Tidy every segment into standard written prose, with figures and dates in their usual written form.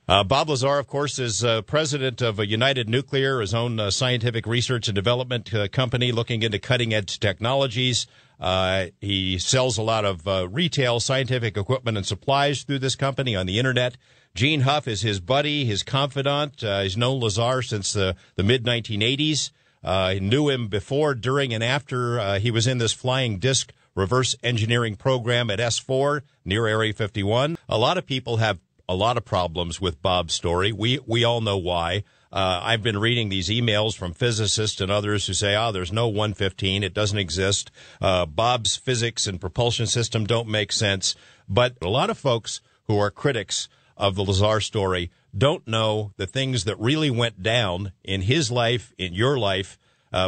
Bob Lazar, of course, is president of United Nuclear, his own scientific research and development company looking into cutting-edge technologies. He sells a lot of retail scientific equipment and supplies through this company on the Internet. Gene Huff is his buddy, his confidant. He's known Lazar since the mid-1980s. He knew him before, during, and after he was in this flying disc reverse engineering program at S4 near Area 51. A lot of people have a lot of problems with Bob's story. We all know why. I've been reading these emails from physicists and others who say, there's no 115. It doesn't exist. Bob's physics and propulsion system don't make sense. But a lot of folks who are critics of the Lazar story don't know the things that really went down in his life, in your life,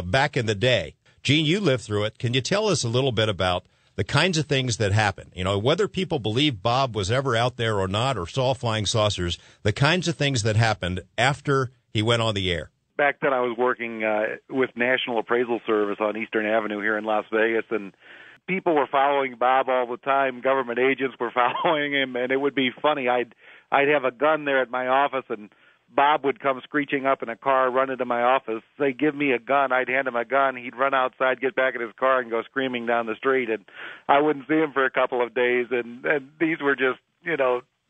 back in the day. Gene, you lived through it. Can you tell us a little bit about the kinds of things that happened? You know, whether people believe Bob was ever out there or not, or saw flying saucers, the kinds of things that happened after he went on the air. Back then I was working with National Appraisal Service on Eastern Avenue here in Las Vegas, and people were following Bob all the time. Government agents were following him, and it would be funny. I'd have a gun there at my office, and Bob would come screeching up in a car, run into my office, say, "Give me a gun." I'd hand him a gun. He'd run outside, get back in his car, and go screaming down the street. And I wouldn't see him for a couple of days. And these were just,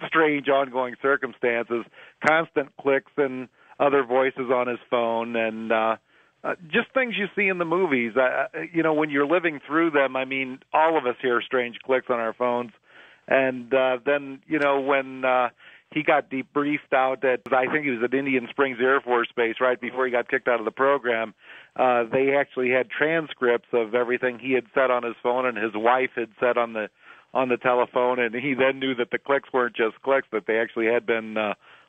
strange ongoing circumstances, constant clicks and other voices on his phone, and just things you see in the movies. When you're living through them, I mean, all of us hear strange clicks on our phones. And then, when he got debriefed out at, I think he was at Indian Springs Air Force Base right before he got kicked out of the program, they actually had transcripts of everything he had said on his phone and his wife had said on the telephone, and he then knew that the clicks weren't just clicks, that they actually had been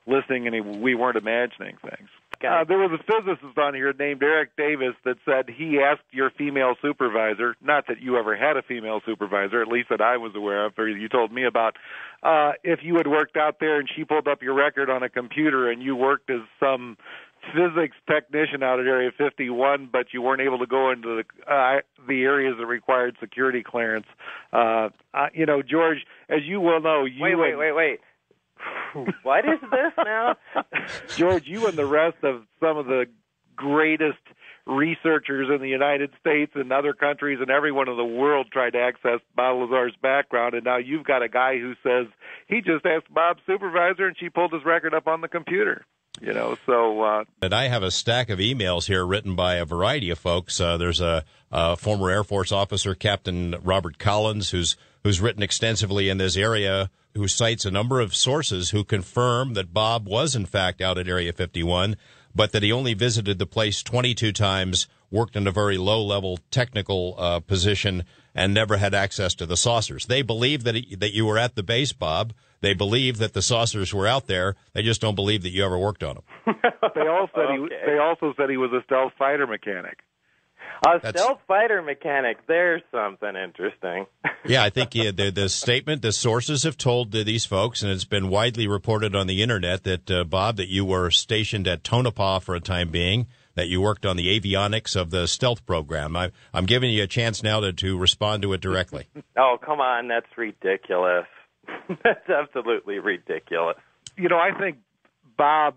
listening, and we weren't imagining things. There was a physicist on here named Eric Davis that said he asked your female supervisor, not that you ever had a female supervisor, at least that I was aware of, or you told me about, if you had worked out there and she pulled up your record on a computer and you worked as some physics technician out at Area 51, but you weren't able to go into the areas that required security clearance. George, as you well know, Wait. What is this now? George, you and the rest of some of the greatest researchers in the United States and other countries and everyone in the world tried to access Bob Lazar's background, and now you've got a guy who says he just asked Bob's supervisor and she pulled his record up on the computer. And I have a stack of emails here written by a variety of folks. There's a former Air Force officer, Captain Robert Collins, who's written extensively in this area, who cites a number of sources who confirm that Bob was, in fact, out at Area 51, but that he only visited the place 22 times, worked in a very low-level technical position, and never had access to the saucers. They believe that you were at the base, Bob. They believe that the saucers were out there. They just don't believe that you ever worked on them. They also said he was a stealth fighter mechanic. Stealth fighter mechanic, there's something interesting. Yeah, I think the statement, the sources have told these folks, and it's been widely reported on the Internet, that, Bob, that you were stationed at Tonopah for a time being, that you worked on the avionics of the stealth program. I'm giving you a chance now to respond to it directly. Oh, come on, that's ridiculous. That's absolutely ridiculous. I think Bob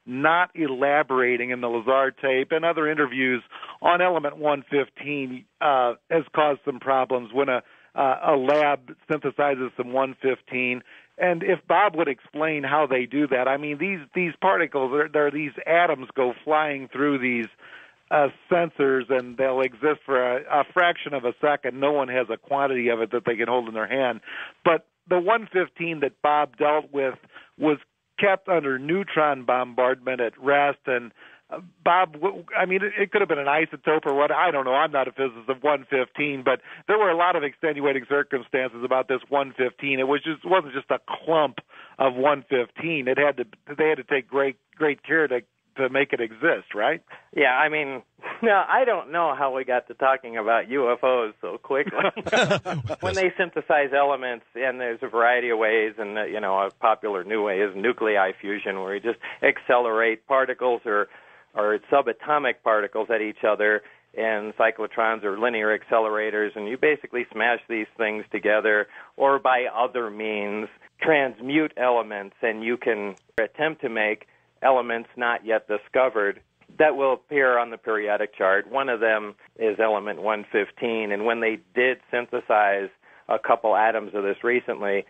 not elaborating in the Lazar tape and other interviews on element 115 has caused some problems when a lab synthesizes some 115. And if Bob would explain how they do that, I mean, these particles, these atoms go flying through these sensors, and they'll exist for a fraction of a second. No one has a quantity of it that they can hold in their hand. But the 115 that Bob dealt with was kept under neutron bombardment at rest, and Bob, I mean, it could have been an isotope or what, I don't know. I'm not a physicist of 115, but there were a lot of extenuating circumstances about this 115. It wasn't just a clump of 115. They had to take great care to make it exist, right? Yeah, I mean, no, I don't know how we got to talking about UFOs so quickly. When they synthesize elements, and there's a variety of ways, and a popular new way is nuclei fusion, where you just accelerate particles or subatomic particles at each other, and cyclotrons or linear accelerators, and you basically smash these things together, or by other means transmute elements, and you can attempt to make elements not yet discovered that will appear on the periodic chart. One of them is element 115, and when they did synthesize a couple atoms of this recently,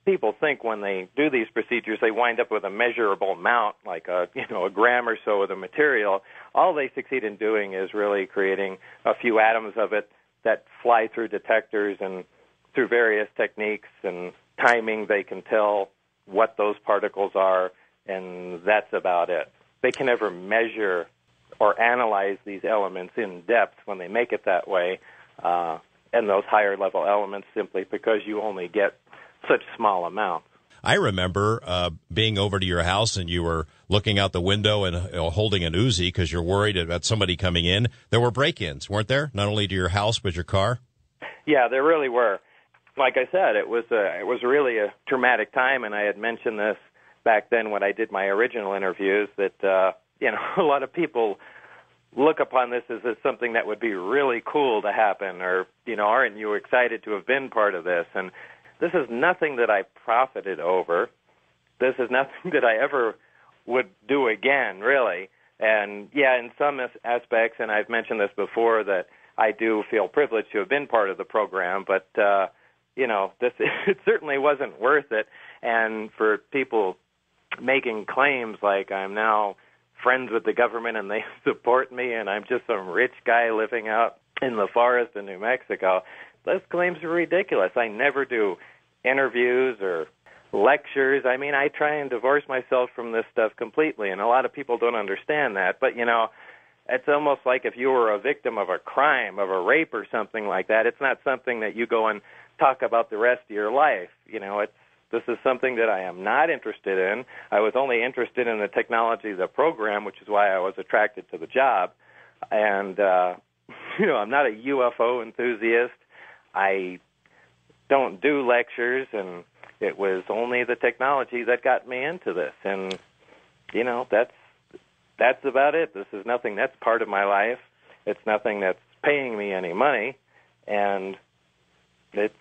people think when they do these procedures they wind up with a measurable amount, like a gram or so of the material. All they succeed in doing is really creating a few atoms of it that fly through detectors, and through various techniques and timing they can tell what those particles are, and that's about it. They can never measure or analyze these elements in depth when they make it that way, and those higher level elements, simply because you only get such small amounts. I remember being over to your house, and you were looking out the window and holding an Uzi because you're worried about somebody coming in. There were break-ins, weren't there? Not only to your house, but your car? Yeah, there really were. Like I said, it was really a traumatic time, and I had mentioned this back then when I did my original interviews, that a lot of people look upon this as something that would be really cool to happen, or aren't you excited to have been part of this? And this is nothing that I profited over. This is nothing that I ever would do again, really. And yeah, in some aspects, and I've mentioned this before, that I do feel privileged to have been part of the program, but it certainly wasn't worth it. And for people making claims like I'm now friends with the government and they support me and I'm just some rich guy living out in the forest in New Mexico, those claims are ridiculous. I never do interviews or lectures. I mean, I try and divorce myself from this stuff completely, and a lot of people don't understand that. But, it's almost like if you were a victim of a crime, of a rape or something like that, it's not something that you go and talk about the rest of your life. This is something that I am not interested in. I was only interested in the technology of the program, which is why I was attracted to the job. And, I'm not a UFO enthusiast. I don't do lectures, and it was only the technology that got me into this. And, that's about it. This is nothing that's part of my life. It's nothing that's paying me any money. And it's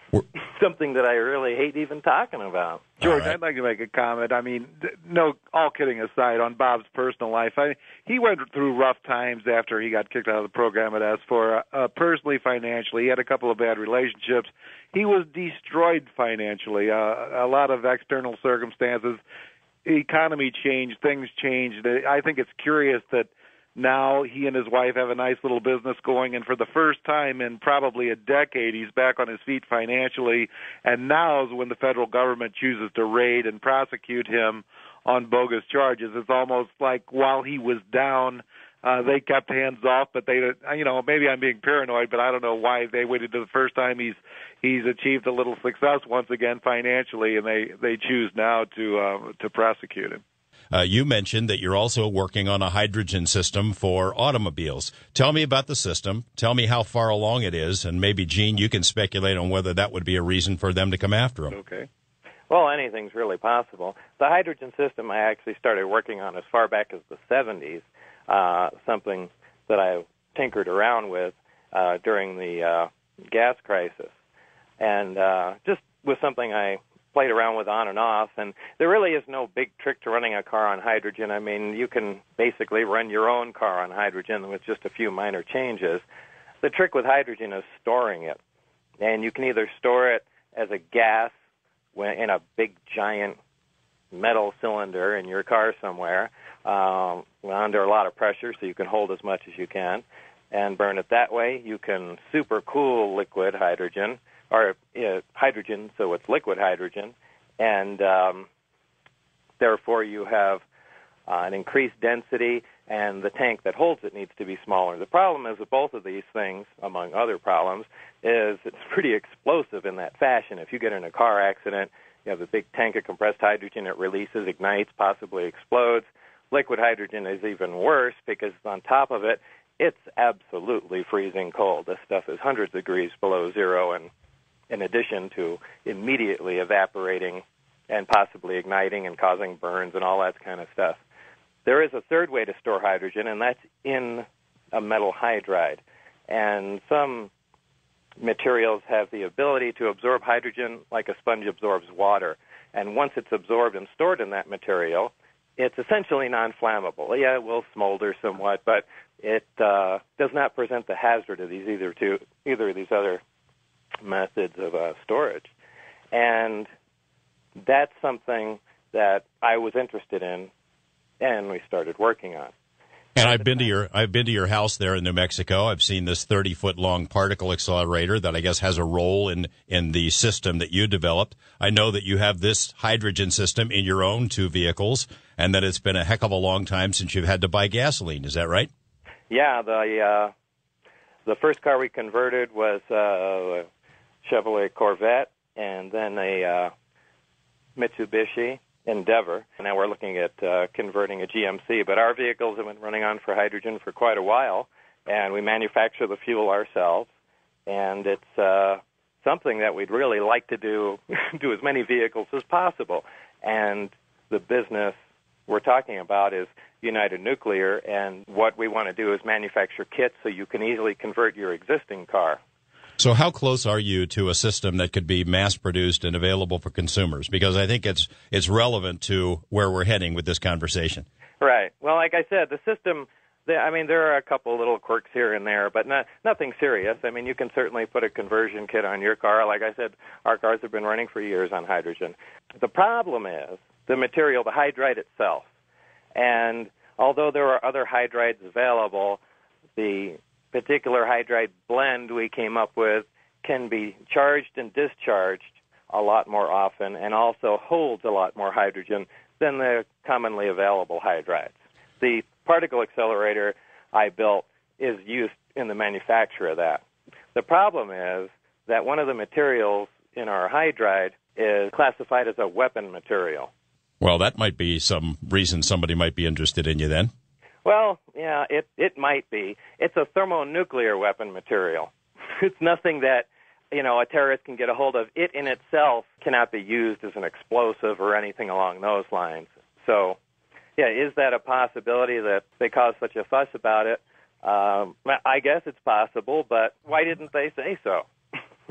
something that I really hate even talking about. George, I'd like to make a comment. I mean, all kidding aside, on Bob's personal life, he went through rough times after he got kicked out of the program at S4. Personally, financially, he had a couple of bad relationships. He was destroyed financially. A lot of external circumstances. The economy changed. Things changed. I think it's curious that now he and his wife have a nice little business going, and for the first time in probably a decade, he's back on his feet financially, and now is when the federal government chooses to raid and prosecute him on bogus charges. It's almost like while he was down, they kept hands off, but they, maybe I'm being paranoid, but I don't know why they waited to the first time he's achieved a little success once again financially, and they choose now to prosecute him. You mentioned that you're also working on a hydrogen system for automobiles. Tell me about the system. Tell me how far along it is, and maybe, Gene, you can speculate on whether that would be a reason for them to come after them. Okay. Well, anything's really possible. The hydrogen system I actually started working on as far back as the 70s, something that I tinkered around with during the gas crisis. And just was something I played around with on and off, and there really is no big trick to running a car on hydrogen. I mean, you can basically run your own car on hydrogen with just a few minor changes. The trick with hydrogen is storing it, and you can either store it as a gas in a big, giant metal cylinder in your car somewhere under a lot of pressure so you can hold as much as you can and burn it that way. You can supercool liquid hydrogen, or hydrogen, so it's liquid hydrogen, and therefore you have an increased density, and the tank that holds it needs to be smaller. The problem is with both of these things, among other problems, is it's pretty explosive in that fashion. If you get in a car accident, you have a big tank of compressed hydrogen, it releases, ignites, possibly explodes. Liquid hydrogen is even worse because on top of it, it's absolutely freezing cold. This stuff is hundreds of degrees below zero, and in addition to immediately evaporating and possibly igniting and causing burns and all that kind of stuff. There is a third way to store hydrogen, and that's in a metal hydride. And some materials have the ability to absorb hydrogen like a sponge absorbs water. And once it's absorbed and stored in that material, it's essentially non-flammable. Yeah, it will smolder somewhat, but it does not present the hazard of either of these other methods of storage. And that's something that I was interested in, and we started working on. And I've been to your house there in New Mexico. I've seen this 30-foot long particle accelerator that I guess has a role in the system that you developed. I know that you have this hydrogen system in your own 2 vehicles, and that it's been a heck of a long time since you've had to buy gasoline. Is that right? Yeah, the first car we converted was a Chevrolet Corvette, and then a Mitsubishi Endeavor. Now we're looking at converting a GMC, but our vehicles have been running on for hydrogen for quite a while, and we manufacture the fuel ourselves, and it's something that we'd really like to do as many vehicles as possible. And the business we're talking about is United Nuclear, and what we want to do is manufacture kits so you can easily convert your existing car. So how close are you to a system that could be mass-produced and available for consumers? Because I think it's relevant to where we're heading with this conversation. Right. Well, like I said, the system, there are a couple little quirks here and there, but nothing serious. I mean, you can certainly put a conversion kit on your car. Like I said, our cars have been running for years on hydrogen. The problem is the material, the hydride itself. And although there are other hydrides available, the particular hydride blend we came up with can be charged and discharged a lot more often and also holds a lot more hydrogen than the commonly available hydrides. The particle accelerator I built is used in the manufacture of that. The problem is that one of the materials in our hydride is classified as a weapon material. Well, that might be some reason somebody might be interested in you then. Well, yeah, it might be. It's a thermonuclear weapon material. It's nothing that, a terrorist can get a hold of. It in itself cannot be used as an explosive or anything along those lines. So, yeah, is that a possibility that they caused such a fuss about it? I guess it's possible, but why didn't they say so?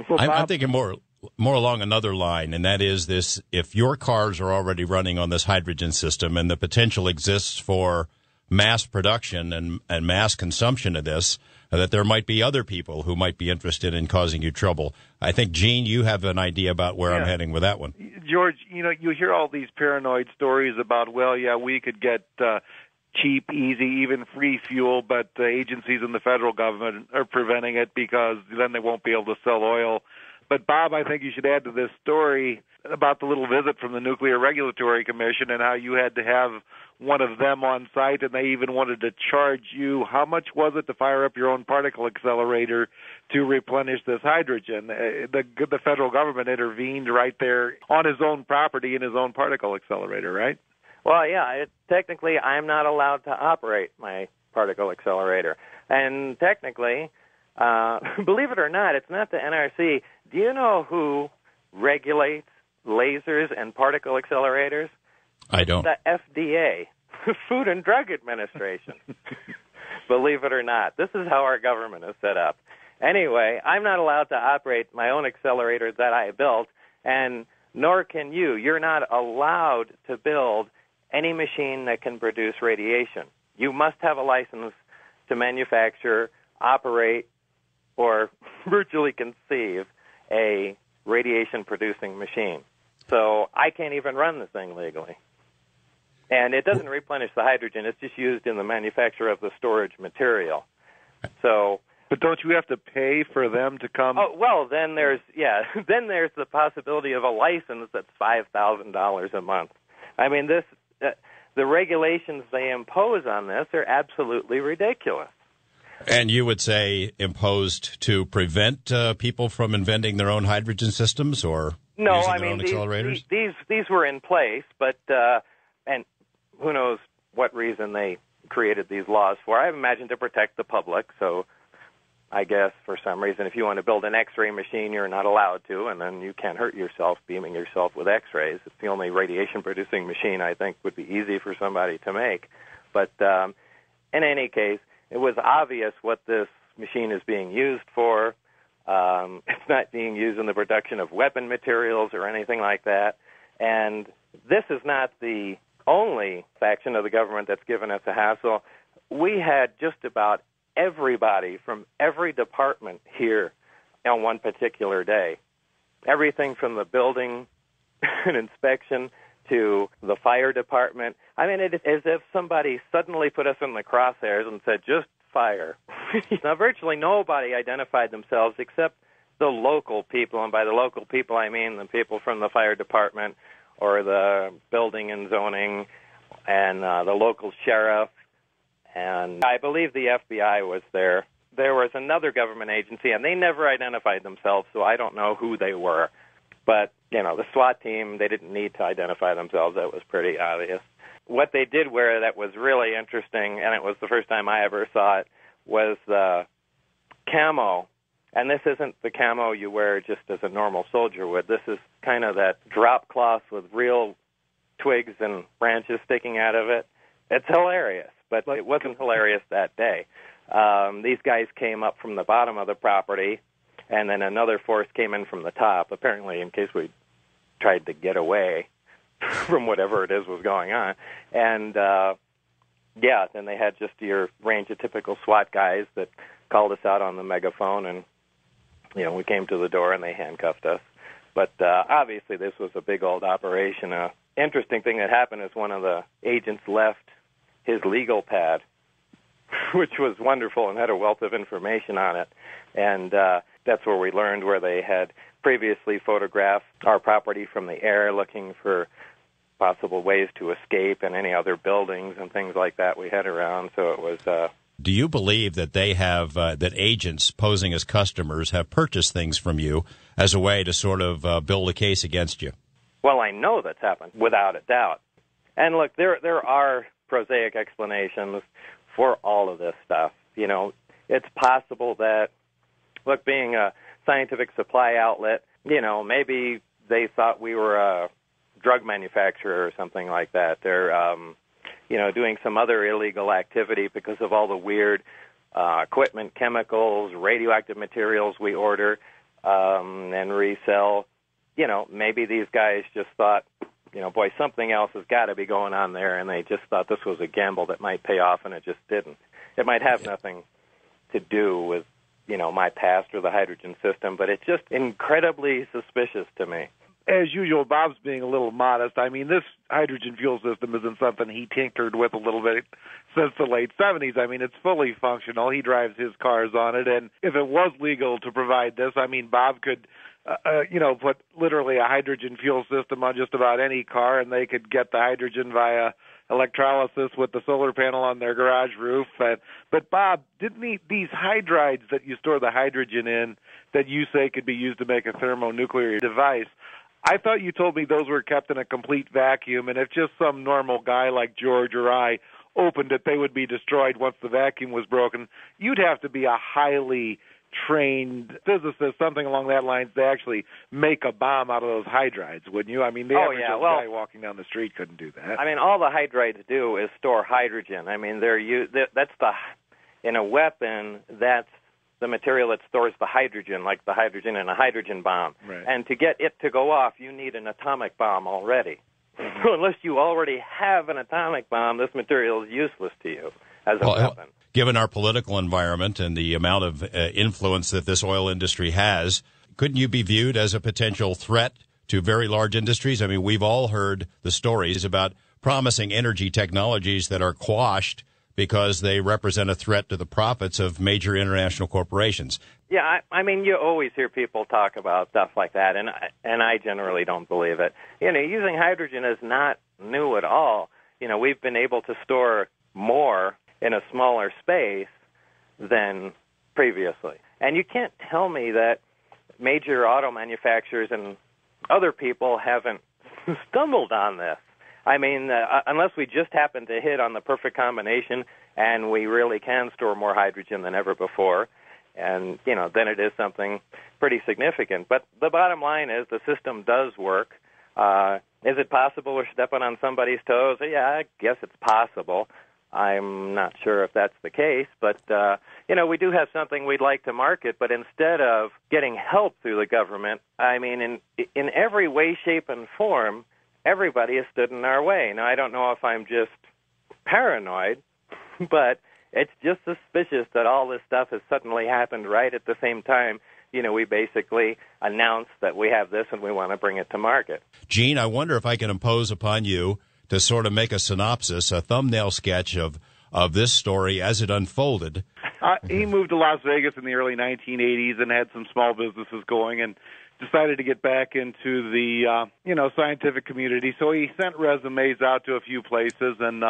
Well, I'm thinking more along another line, and that is this: if your cars are already running on this hydrogen system and the potential exists for mass production and mass consumption of this, that there might be other people who might be interested in causing you trouble. I think, Gene, you have an idea about where I'm heading with that one. George, you hear all these paranoid stories about, we could get cheap, easy, even free fuel, but the agencies in the federal government are preventing it because then they won't be able to sell oil. But, Bob, I think you should add to this story about the little visit from the Nuclear Regulatory Commission and how you had to have one of them on site, and they even wanted to charge you. How much was it to fire up your own particle accelerator to replenish this hydrogen? The federal government intervened right there on his own property in his own particle accelerator, right? Well, yeah, technically I'm not allowed to operate my particle accelerator. And technically, believe it or not, it's not the NRC. Do you know who regulates lasers and particle accelerators? I don't. The FDA, Food and Drug Administration. Believe it or not. This is how our government is set up. Anyway, I'm not allowed to operate my own accelerator that I built, and nor can you. You're not allowed to build any machine that can produce radiation. You must have a license to manufacture, operate, or virtually conceive a radiation-producing machine. So I can't even run the thing legally. And it doesn't replenish the hydrogen. It's just used in the manufacture of the storage material. So, but don't you have to pay for them to come? Oh, well, then there's the possibility of a license that's $5,000 a month. I mean, the regulations they impose on this are absolutely ridiculous. And you would say imposed to prevent people from inventing their own hydrogen systems or using their own accelerators? These were in place, but and who knows what reason they created these laws for. I imagine to protect the public, so I guess for some reason if you want to build an X-ray machine, you're not allowed to, and then you can't hurt yourself beaming yourself with X-rays. It's the only radiation-producing machine I think would be easy for somebody to make. But in any case, it was obvious what this machine is being used for. It's not being used in the production of weapon materials or anything like that. And this is not the only faction of the government that's given us a hassle. We had just about everybody from every department here on one particular day. Everything from the building and inspection to the fire department. I mean, it's as if somebody suddenly put us in the crosshairs and said, just fire. Now, virtually nobody identified themselves except the local people, and by the local people I mean the people from the fire department or the building and zoning and the local sheriff. And I believe the FBI was there. There was another government agency, and they never identified themselves, so I don't know who they were. But, the SWAT team, they didn't need to identify themselves. That was pretty obvious. What they did wear that was really interesting, and it was the first time I ever saw it, was the camo. And this isn't the camo you wear just as a normal soldier would. This is kind of that drop cloth with real twigs and branches sticking out of it. It's hilarious, but it wasn't hilarious that day. These guys came up from the bottom of the property, and then another force came in from the top, apparently in case we tried to get away from whatever it is was going on. And, then they had just your range of typical SWAT guys that called us out on the megaphone, and, we came to the door and they handcuffed us. But obviously this was a big old operation. Interesting thing that happened is one of the agents left his legal pad, which was wonderful and had a wealth of information on it. And that's where we learned where they had previously photographed our property from the air, looking for possible ways to escape and any other buildings and things like that we had around. So it was... Do you believe that they have, that agents posing as customers have purchased things from you as a way to sort of build a case against you? Well, I know that's happened, without a doubt. And look, there are prosaic explanations for all of this stuff. It's possible that, look, being a scientific supply outlet, maybe they thought we were a drug manufacturer or something like that. They're, doing some other illegal activity because of all the weird equipment, chemicals, radioactive materials we order and resell. Maybe these guys just thought, boy, something else has got to be going on there, and they just thought this was a gamble that might pay off, and it just didn't. It might have nothing to do with, my past or the hydrogen system, but it's just incredibly suspicious to me. As usual, Bob's being a little modest. I mean, this hydrogen fuel system isn't something he tinkered with a little bit since the late 70s. I mean, it's fully functional. He drives his cars on it, and if it was legal to provide this, I mean, Bob could put literally a hydrogen fuel system on just about any car, and they could get the hydrogen via electrolysis with the solar panel on their garage roof. But Bob, didn't these hydrides that you store the hydrogen in that you say could be used to make a thermonuclear device, I thought you told me those were kept in a complete vacuum, and if just some normal guy like George or I opened it, they would be destroyed once the vacuum was broken. You'd have to be a highly trained physicist, something along that lines, to actually make a bomb out of those hydrides, wouldn't you? I mean, the average guy walking down the street couldn't do that. I mean, all the hydrides do is store hydrogen. I mean, in a weapon, that's the material that stores the hydrogen, like the hydrogen in a hydrogen bomb. Right. And to get it to go off, you need an atomic bomb already. So unless you already have an atomic bomb, this material is useless to you as a weapon. Given our political environment and the amount of influence that this oil industry has, couldn't you be viewed as a potential threat to very large industries? I mean, we've all heard the stories about promising energy technologies that are quashed because they represent a threat to the profits of major international corporations. Yeah, I mean, you always hear people talk about stuff like that, and I generally don't believe it. Using hydrogen is not new at all. We've been able to store more in a smaller space than previously. And you can't tell me that major auto manufacturers and other people haven't stumbled on this. I mean, unless we just happen to hit on the perfect combination and we really can store more hydrogen than ever before, and, then it is something pretty significant. But the bottom line is the system does work. Is it possible we're stepping on somebody's toes? Yeah, I guess it's possible. I'm not sure if that's the case, but, we do have something we'd like to market, but instead of getting help through the government, I mean, in every way, shape, and form, everybody has stood in our way. Now, I don't know if I'm just paranoid, but it's just suspicious that all this stuff has suddenly happened right at the same time. We basically announced that we have this and we want to bring it to market. Gene, I wonder if I can impose upon you to sort of make a synopsis, a thumbnail sketch of this story as it unfolded. He moved to Las Vegas in the early 1980s and had some small businesses going and decided to get back into the, scientific community. So he sent resumes out to a few places, and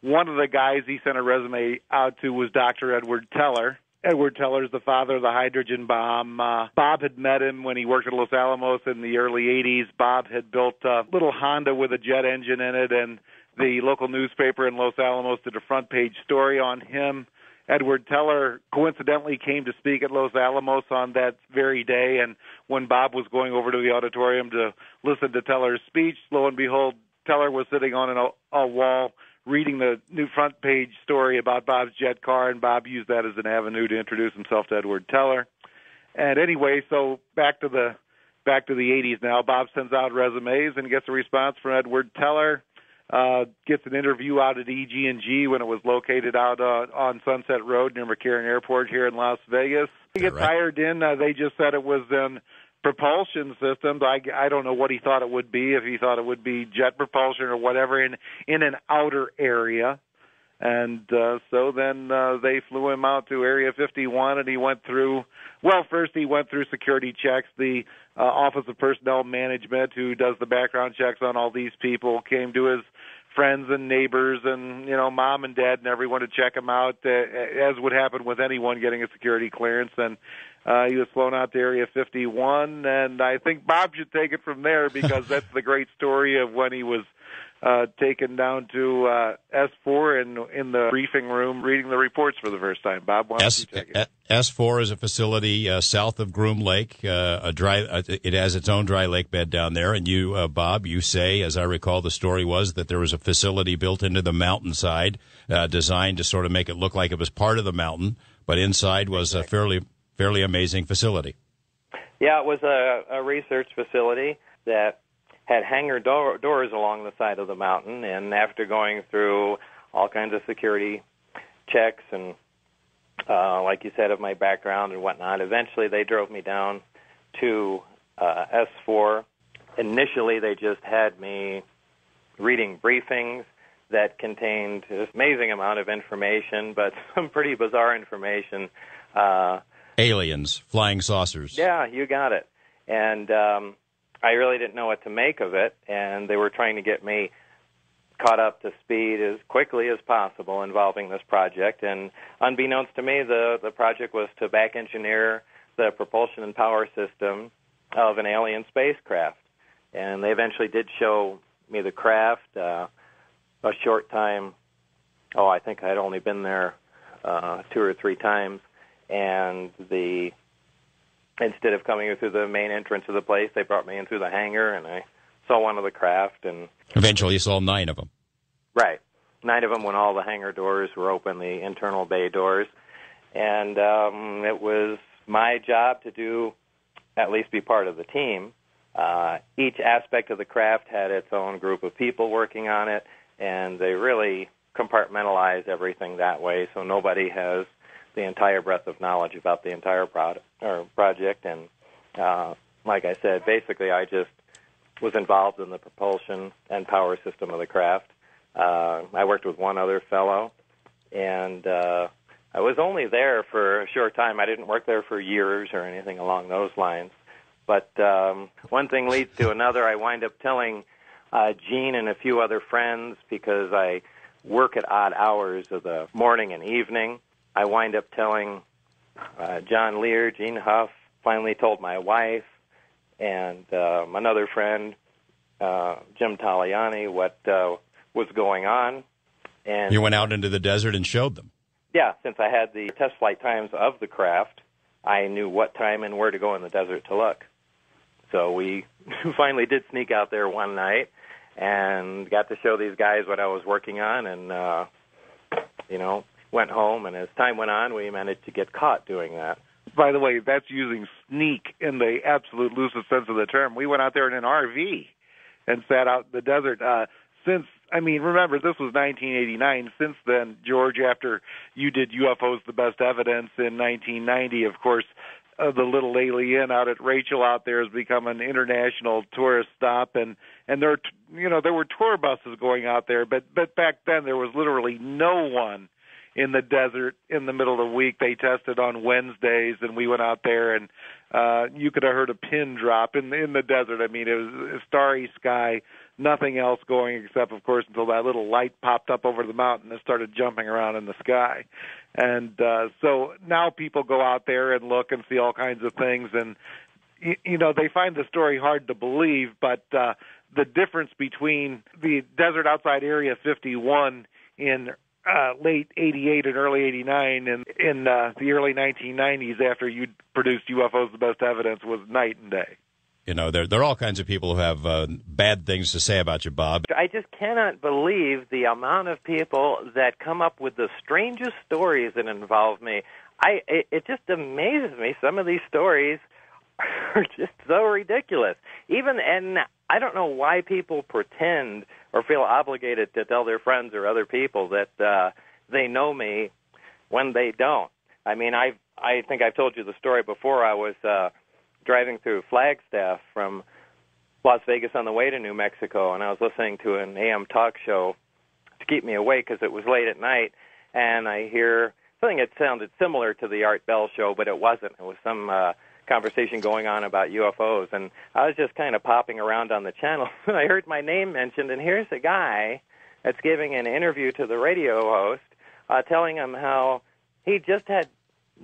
one of the guys he sent a resume out to was Dr. Edward Teller. Edward Teller is the father of the hydrogen bomb. Bob had met him when he worked at Los Alamos in the early 80s. Bob had built a little Honda with a jet engine in it, and the local newspaper in Los Alamos did a front-page story on him. Edward Teller coincidentally came to speak at Los Alamos on that very day, and when Bob was going over to the auditorium to listen to Teller's speech, lo and behold, Teller was sitting on a wall reading the new front page story about Bob's jet car, and Bob used that as an avenue to introduce himself to Edward Teller. And anyway, so back to the 80s now. Bob sends out resumes and gets a response from Edward Teller. Gets an interview out at EG&G when it was located out on Sunset Road near McCarran Airport here in Las Vegas. He gets hired in. They just said it was in propulsion systems. I don't know what he thought it would be, if he thought it would be jet propulsion or whatever in an outer area. And so then they flew him out to Area 51, and he went through, first he went through security checks. The Office of Personnel Management, who does the background checks on all these people, came to his friends and neighbors and, mom and dad and everyone to check him out, as would happen with anyone getting a security clearance. And he was flown out to Area 51, and I think Bob should take it from there, because that's the great story of when he was taken down to S4 in the briefing room reading the reports for the first time. Bob, why don't you take it? S4 is a facility south of Groom Lake. It has its own dry lake bed down there. And you, Bob, you say, as I recall the story was, that there was a facility built into the mountainside designed to sort of make it look like it was part of the mountain, but inside was a fairly amazing facility. Yeah, it was a research facility that had hangar doors along the side of the mountain, and after going through all kinds of security checks and, like you said, of my background and whatnot, eventually they drove me down to S4. Initially, they just had me reading briefings that contained this amazing amount of information, but some pretty bizarre information. Aliens, flying saucers. Yeah, you got it. And I really didn't know what to make of it, and they were trying to get me caught up to speed as quickly as possible involving this project. And unbeknownst to me, the project was to back engineer the propulsion and power system of an alien spacecraft. And they eventually did show me the craft a short time. I think I'd only been there 2 or 3 times. And instead of coming in through the main entrance of the place, they brought me in through the hangar, and I saw one of the craft. And eventually you saw 9 of them. Right. 9 of them when all the hangar doors were open, the internal bay doors. And it was my job to at least be part of the team. Each aspect of the craft had its own group of people working on it, and they really compartmentalize everything that way, so nobody has the entire breadth of knowledge about the entire project. And like I said, basically I just was involved in the propulsion and power system of the craft. I worked with one other fellow, and I was only there for a short time. I didn't work there for years or anything along those lines. But one thing leads to another. I wind up telling Gene and a few other friends, because I work at odd hours of the morning and evening. I wind up telling John Lear, Gene Huff, finally told my wife, and another friend, Jim Taliani, what was going on. And you went out into the desert and showed them? Yeah, since I had the test flight times of the craft, I knew what time and where to go in the desert to look. So we finally did sneak out there one night and got to show these guys what I was working on, and, went home, and as time went on, we managed to get caught doing that. By the way, that's using sneak in the absolute loosest sense of the term. We went out there in an RV and sat out in the desert. Remember, this was 1989. Since then, George, after you did UFOs, the best evidence in 1990, of course, the little alien out at Rachel out there has become an international tourist stop, and there were tour buses going out there, but back then there was literally no one in the desert in the middle of the week. They tested on Wednesdays, and we went out there, and you could have heard a pin drop in the desert. I mean, it was a starry sky, nothing else going except, of course, until that little light popped up over the mountain and started jumping around in the sky. And so now people go out there and look and see all kinds of things, and they find the story hard to believe, but the difference between the desert outside Area 51 in late 88 and early 89 and in the early 1990s after you produced UFOs, the best evidence, was night and day. There are all kinds of people who have bad things to say about you, Bob. I just cannot believe the amount of people that come up with the strangest stories that involve me. It just amazes me. Some of these stories are just so ridiculous. And I don't know why people pretend or feel obligated to tell their friends or other people that they know me when they don't. I mean, I think I've told you the story before. I was driving through Flagstaff from Las Vegas on the way to New Mexico, and I was listening to an AM talk show to keep me awake because it was late at night, and I hear something that sounded similar to the Art Bell show, but it wasn't. It was some conversation going on about UFOs, and I was just kind of popping around on the channel, and I heard my name mentioned, and here's a guy that's giving an interview to the radio host, telling him how he just had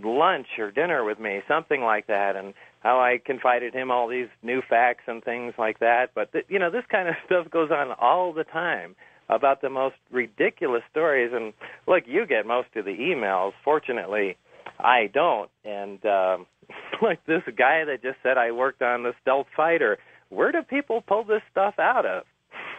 lunch or dinner with me, something like that, and how I confided him all these new facts and things like that. But, this kind of stuff goes on all the time about the most ridiculous stories. And, look, you get most of the emails. Fortunately, I don't. And, like this guy that just said I worked on the stealth fighter, where do people pull this stuff out of?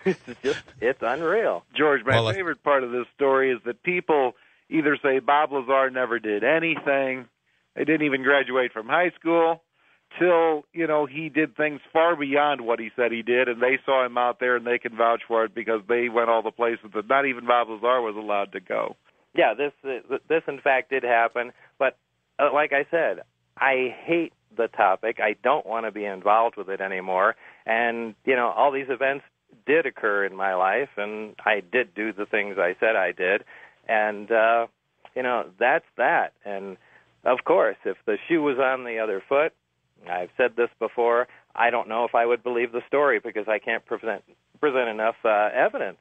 It's unreal. George, my favorite part of this story is that people either say Bob Lazar never did anything, they didn't even graduate from high school, till, he did things far beyond what he said he did, and they saw him out there and they can vouch for it because they went all the places that not even Bob Lazar was allowed to go. Yeah, this in fact did happen, but like I said, I hate the topic. I don't want to be involved with it anymore, and, all these events did occur in my life, and I did do the things I said I did. And, that's that. And, of course, if the shoe was on the other foot, I've said this before, I don't know if I would believe the story because I can't present enough evidence.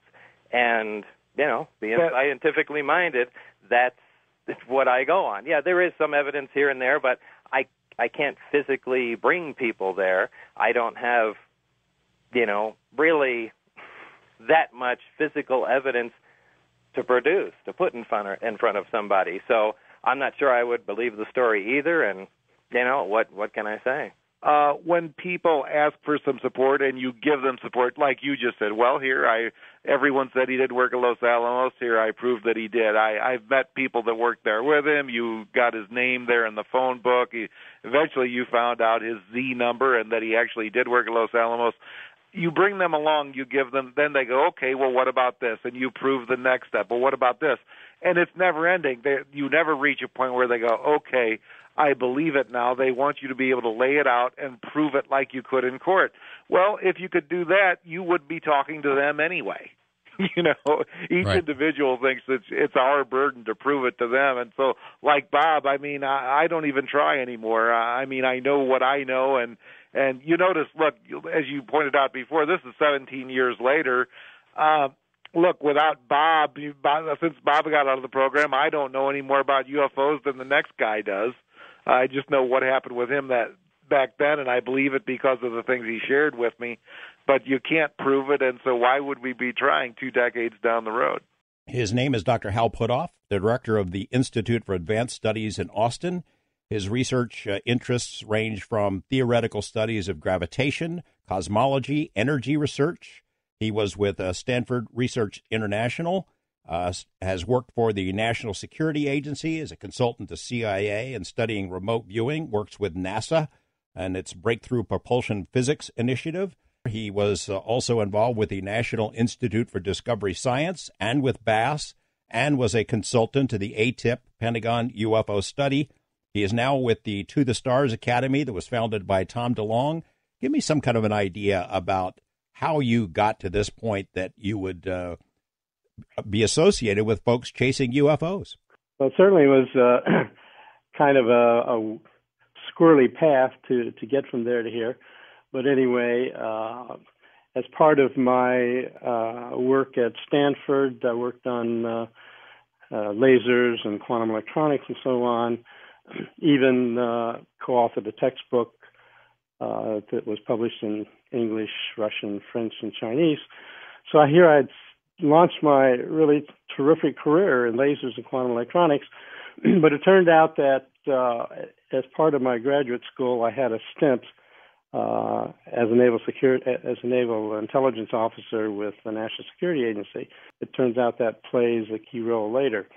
And, being scientifically minded, that's what I go on. Yeah, there is some evidence here and there, but I can't physically bring people there. I don't have, really that much physical evidence to produce, to put in front of somebody. So I'm not sure I would believe the story either, and, what can I say? When people ask for some support and you give them support, like you just said, well, everyone said he did work at Los Alamos. Here, I proved that he did. I've met people that worked there with him. You got his name there in the phone book. Eventually, you found out his Z number and that he actually did work at Los Alamos. You bring them along, you give them, then they go, okay, well, what about this? And you prove the next step. Well, what about this? And it's never ending. You never reach a point where they go, okay, I believe it now. They want you to be able to lay it out and prove it like you could in court. Well, if you could do that, you would be talking to them anyway. Each right. Individual thinks it's our burden to prove it to them. And so, like Bob, I don't even try anymore. I know what I know, and you notice, look, as you pointed out before, this is 17 years later. Look, without Bob, since Bob got out of the program, I don't know any more about UFOs than the next guy does. I just know what happened with him back then, and I believe it because of the things he shared with me. But you can't prove it, and so why would we be trying 2 decades down the road? His name is Dr. Hal Puthoff, the director of the Institute for Advanced Studies in Austin. His research interests range from theoretical studies of gravitation, cosmology, energy research. He was with Stanford Research International, has worked for the National Security Agency as a consultant to CIA and studying remote viewing, works with NASA and its Breakthrough Propulsion Physics Initiative. He was also involved with the National Institute for Discovery Science and with BASS, and was a consultant to the ATIP Pentagon UFO study. He is now with the To the Stars Academy that was founded by Tom DeLonge. Give me some kind of an idea about how you got to this point that you would be associated with folks chasing UFOs. Well, it certainly was kind of a squirrely path to get from there to here. But anyway, as part of my work at Stanford, I worked on lasers and quantum electronics and so on, even co-authored a textbook that was published in English, Russian, French, and Chinese. So here I'd launched my really terrific career in lasers and quantum electronics, but it turned out that as part of my graduate school, I had a stint as a naval intelligence officer with the National Security Agency. It turns out that plays a key role later.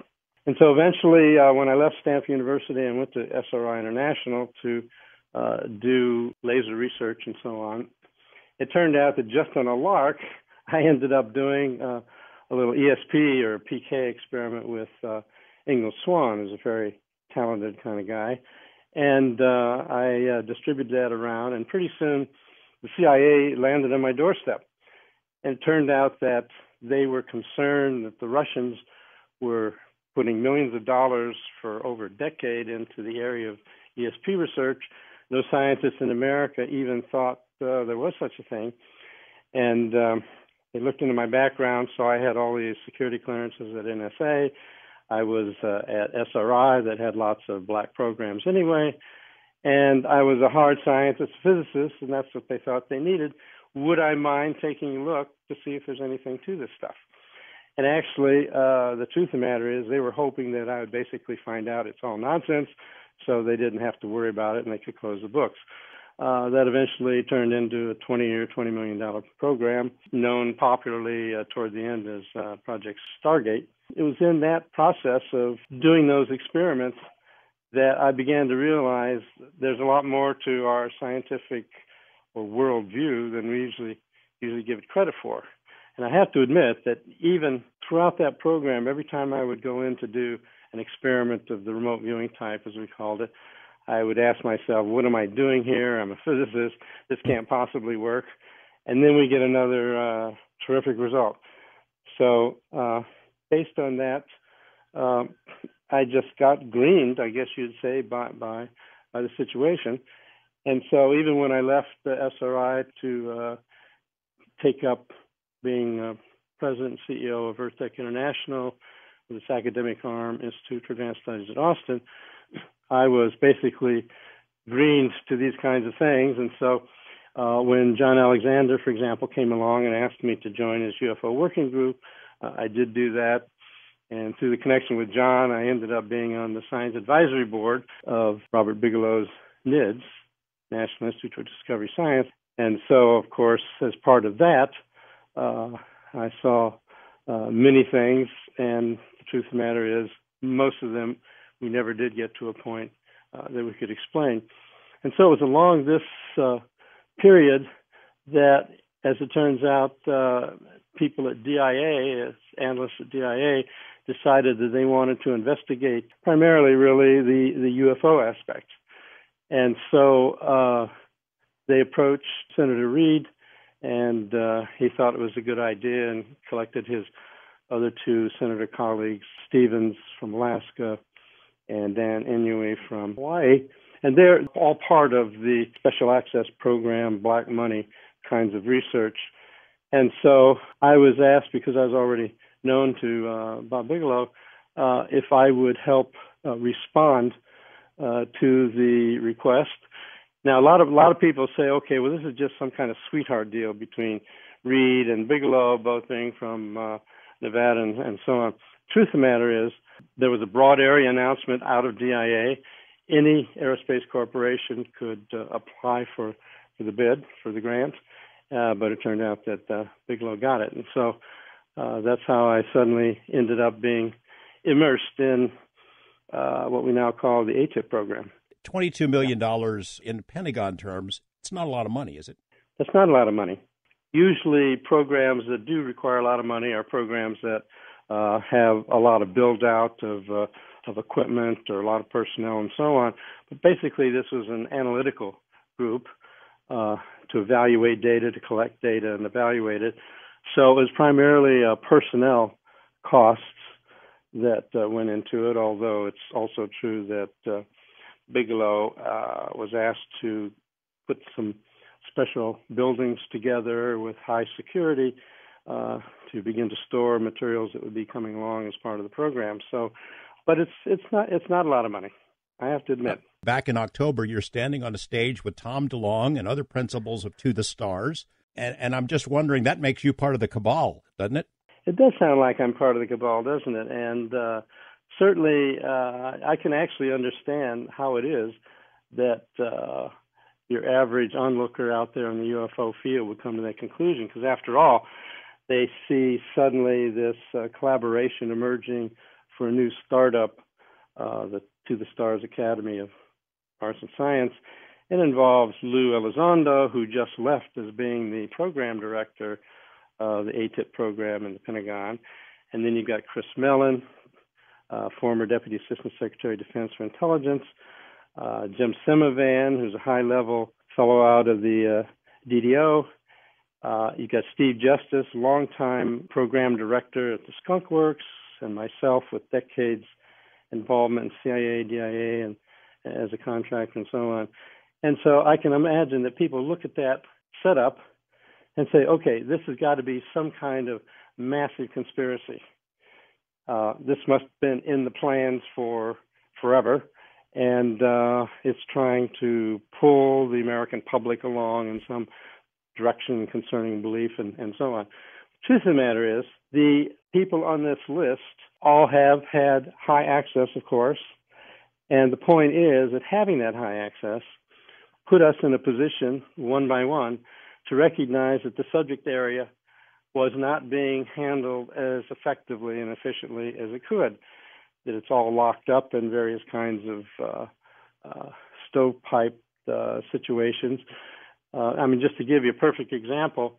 And so eventually, when I left Stanford University and went to SRI International to do laser research and so on, it turned out that just on a lark, I ended up doing a little ESP or PK experiment with Ingalls Swan, who's a very talented kind of guy. And I distributed that around, and pretty soon the CIA landed on my doorstep. And it turned out that they were concerned that the Russians were putting millions of dollars for over a decade into the area of ESP research. No scientists in America even thought there was such a thing. And they looked into my background, so I had all these security clearances at NSA. I was at SRI that had lots of black programs anyway, and I was a hard scientist physicist, and that's what they thought they needed. Would I mind taking a look to see if there's anything to this stuff? And actually, the truth of the matter is they were hoping that I would basically find out it's all nonsense, so they didn't have to worry about it and they could close the books. That eventually turned into a $20 million program, known popularly toward the end as Project Stargate. It was in that process of doing those experiments that I began to realize there's a lot more to our scientific or worldview than we usually give it credit for. And I have to admit that even throughout that program, every time I would go in to do an experiment of the remote viewing type, as we called it, I would ask myself, what am I doing here? I'm a physicist. This can't possibly work. And then we get another terrific result. So based on that, I just got greened, I guess you'd say, by the situation. And so even when I left the SRI to take up being president and CEO of EarthTech International, with its academic arm, Institute for Advanced Studies at Austin, I was basically greened to these kinds of things. And so when John Alexander, for example, came along and asked me to join his UFO working group, I did do that. And through the connection with John, I ended up being on the science advisory board of Robert Bigelow's NIDS, National Institute for Discovery Science. And so, of course, as part of that, I saw many things. And the truth of the matter is, most of them we never did get to a point that we could explain. And so it was along this period that, as it turns out, people at DIA, as analysts at DIA, decided that they wanted to investigate primarily, really, the UFO aspect. And so they approached Senator Reid, and he thought it was a good idea and collected his other two senator colleagues, Stevens from Alaska and Dan Inouye from Hawaii. And they're all part of the Special Access Program, black money kinds of research. And so I was asked, because I was already known to Bob Bigelow, if I would help respond to the request. Now, a lot of people say, okay, well, this is just some kind of sweetheart deal between Reid and Bigelow, both being from Nevada and so on. Truth of the matter is, there was a broad area announcement out of DIA. Any aerospace corporation could apply for the bid, for the grant, but it turned out that Bigelow got it. And so that's how I suddenly ended up being immersed in what we now call the ATIP program. $22 million in Pentagon terms, it's not a lot of money, is it? That's not a lot of money. Usually programs that do require a lot of money are programs that have a lot of build out of equipment or a lot of personnel and so on. But basically this was an analytical group to evaluate data, to collect data and evaluate it. So it was primarily personnel costs that went into it, although it's also true that Bigelow was asked to put some special buildings together with high security to begin to store materials that would be coming along as part of the program. So, but it's not a lot of money, I have to admit. Back in October, you're standing on a stage with Tom DeLonge and other principals of To the Stars, and I'm just wondering, that makes you part of the cabal, doesn't it? It does sound like I'm part of the cabal, doesn't it? And certainly I can actually understand how it is that your average onlooker out there in the UFO field would come to that conclusion, because after all, they see suddenly this collaboration emerging for a new startup, the To the Stars Academy of Arts and Science. It involves Lou Elizondo, who just left as being the program director of the ATIP program in the Pentagon. And then you've got Chris Mellon, former Deputy Assistant Secretary of Defense for Intelligence, Jim Semivan, who's a high-level fellow out of the DDO. You've got Steve Justice, longtime program director at the Skunk Works, and myself with decades involvement in CIA, DIA, and as a contractor and so on. And so I can imagine that people look at that setup and say, okay, this has got to be some kind of massive conspiracy. This must have been in the plans for forever, and it's trying to pull the American public along in some direction concerning belief and so on. Truth of the matter is, the people on this list all have had high access, of course, and the point is that having that high access put us in a position, one by one, to recognize that the subject area was not being handled as effectively and efficiently as it could, that it's all locked up in various kinds of stovepipe situations. I mean, just to give you a perfect example,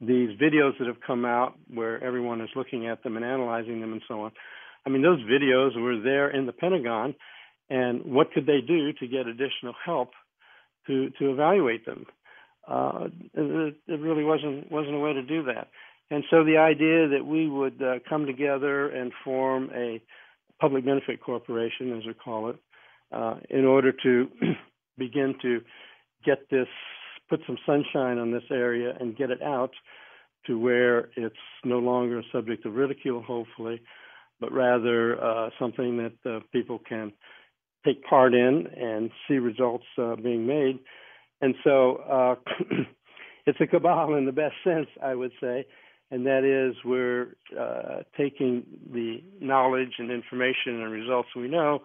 these videos that have come out where everyone is looking at them and analyzing them and so on, I mean, those videos were there in the Pentagon, and what could they do to get additional help to evaluate them? It really wasn't a way to do that. And so the idea that we would come together and form a public benefit corporation, as we call it, in order to begin to get this, put some sunshine on this area and get it out to where it's no longer a subject of ridicule, hopefully, but rather something that people can take part in and see results being made. And so it's a cabal in the best sense, I would say, and that is we're taking the knowledge and information and results we know,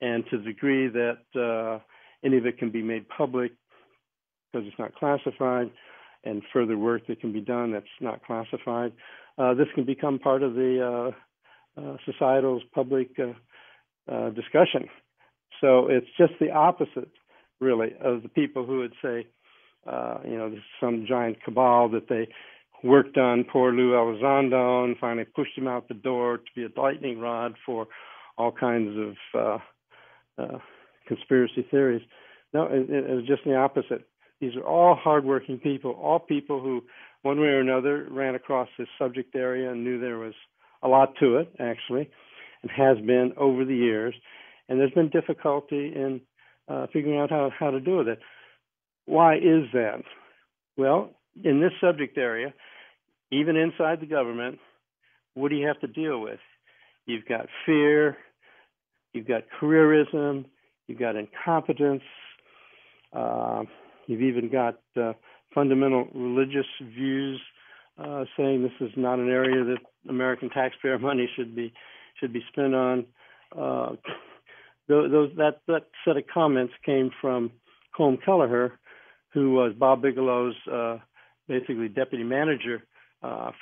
and to the degree that any of it can be made public because it's not classified, and further work that can be done that's not classified, this can become part of the societal's public discussion. So it's just the opposite, really, of the people who would say, there's some giant cabal that they worked on poor Lou Elizondo and finally pushed him out the door to be a lightning rod for all kinds of conspiracy theories. No, it was just the opposite. These are all hardworking people, all people who, one way or another, ran across this subject area and knew there was a lot to it, actually, and has been over the years. And there's been difficulty in figuring out how to do with it. Why is that? Well, in this subject area, even inside the government, what do you have to deal with? You've got fear, you've got careerism, you've got incompetence, you've even got fundamental religious views saying this is not an area that American taxpayer money should be spent on. That set of comments came from Colm Kelleher, who was Bob Bigelow's basically deputy manager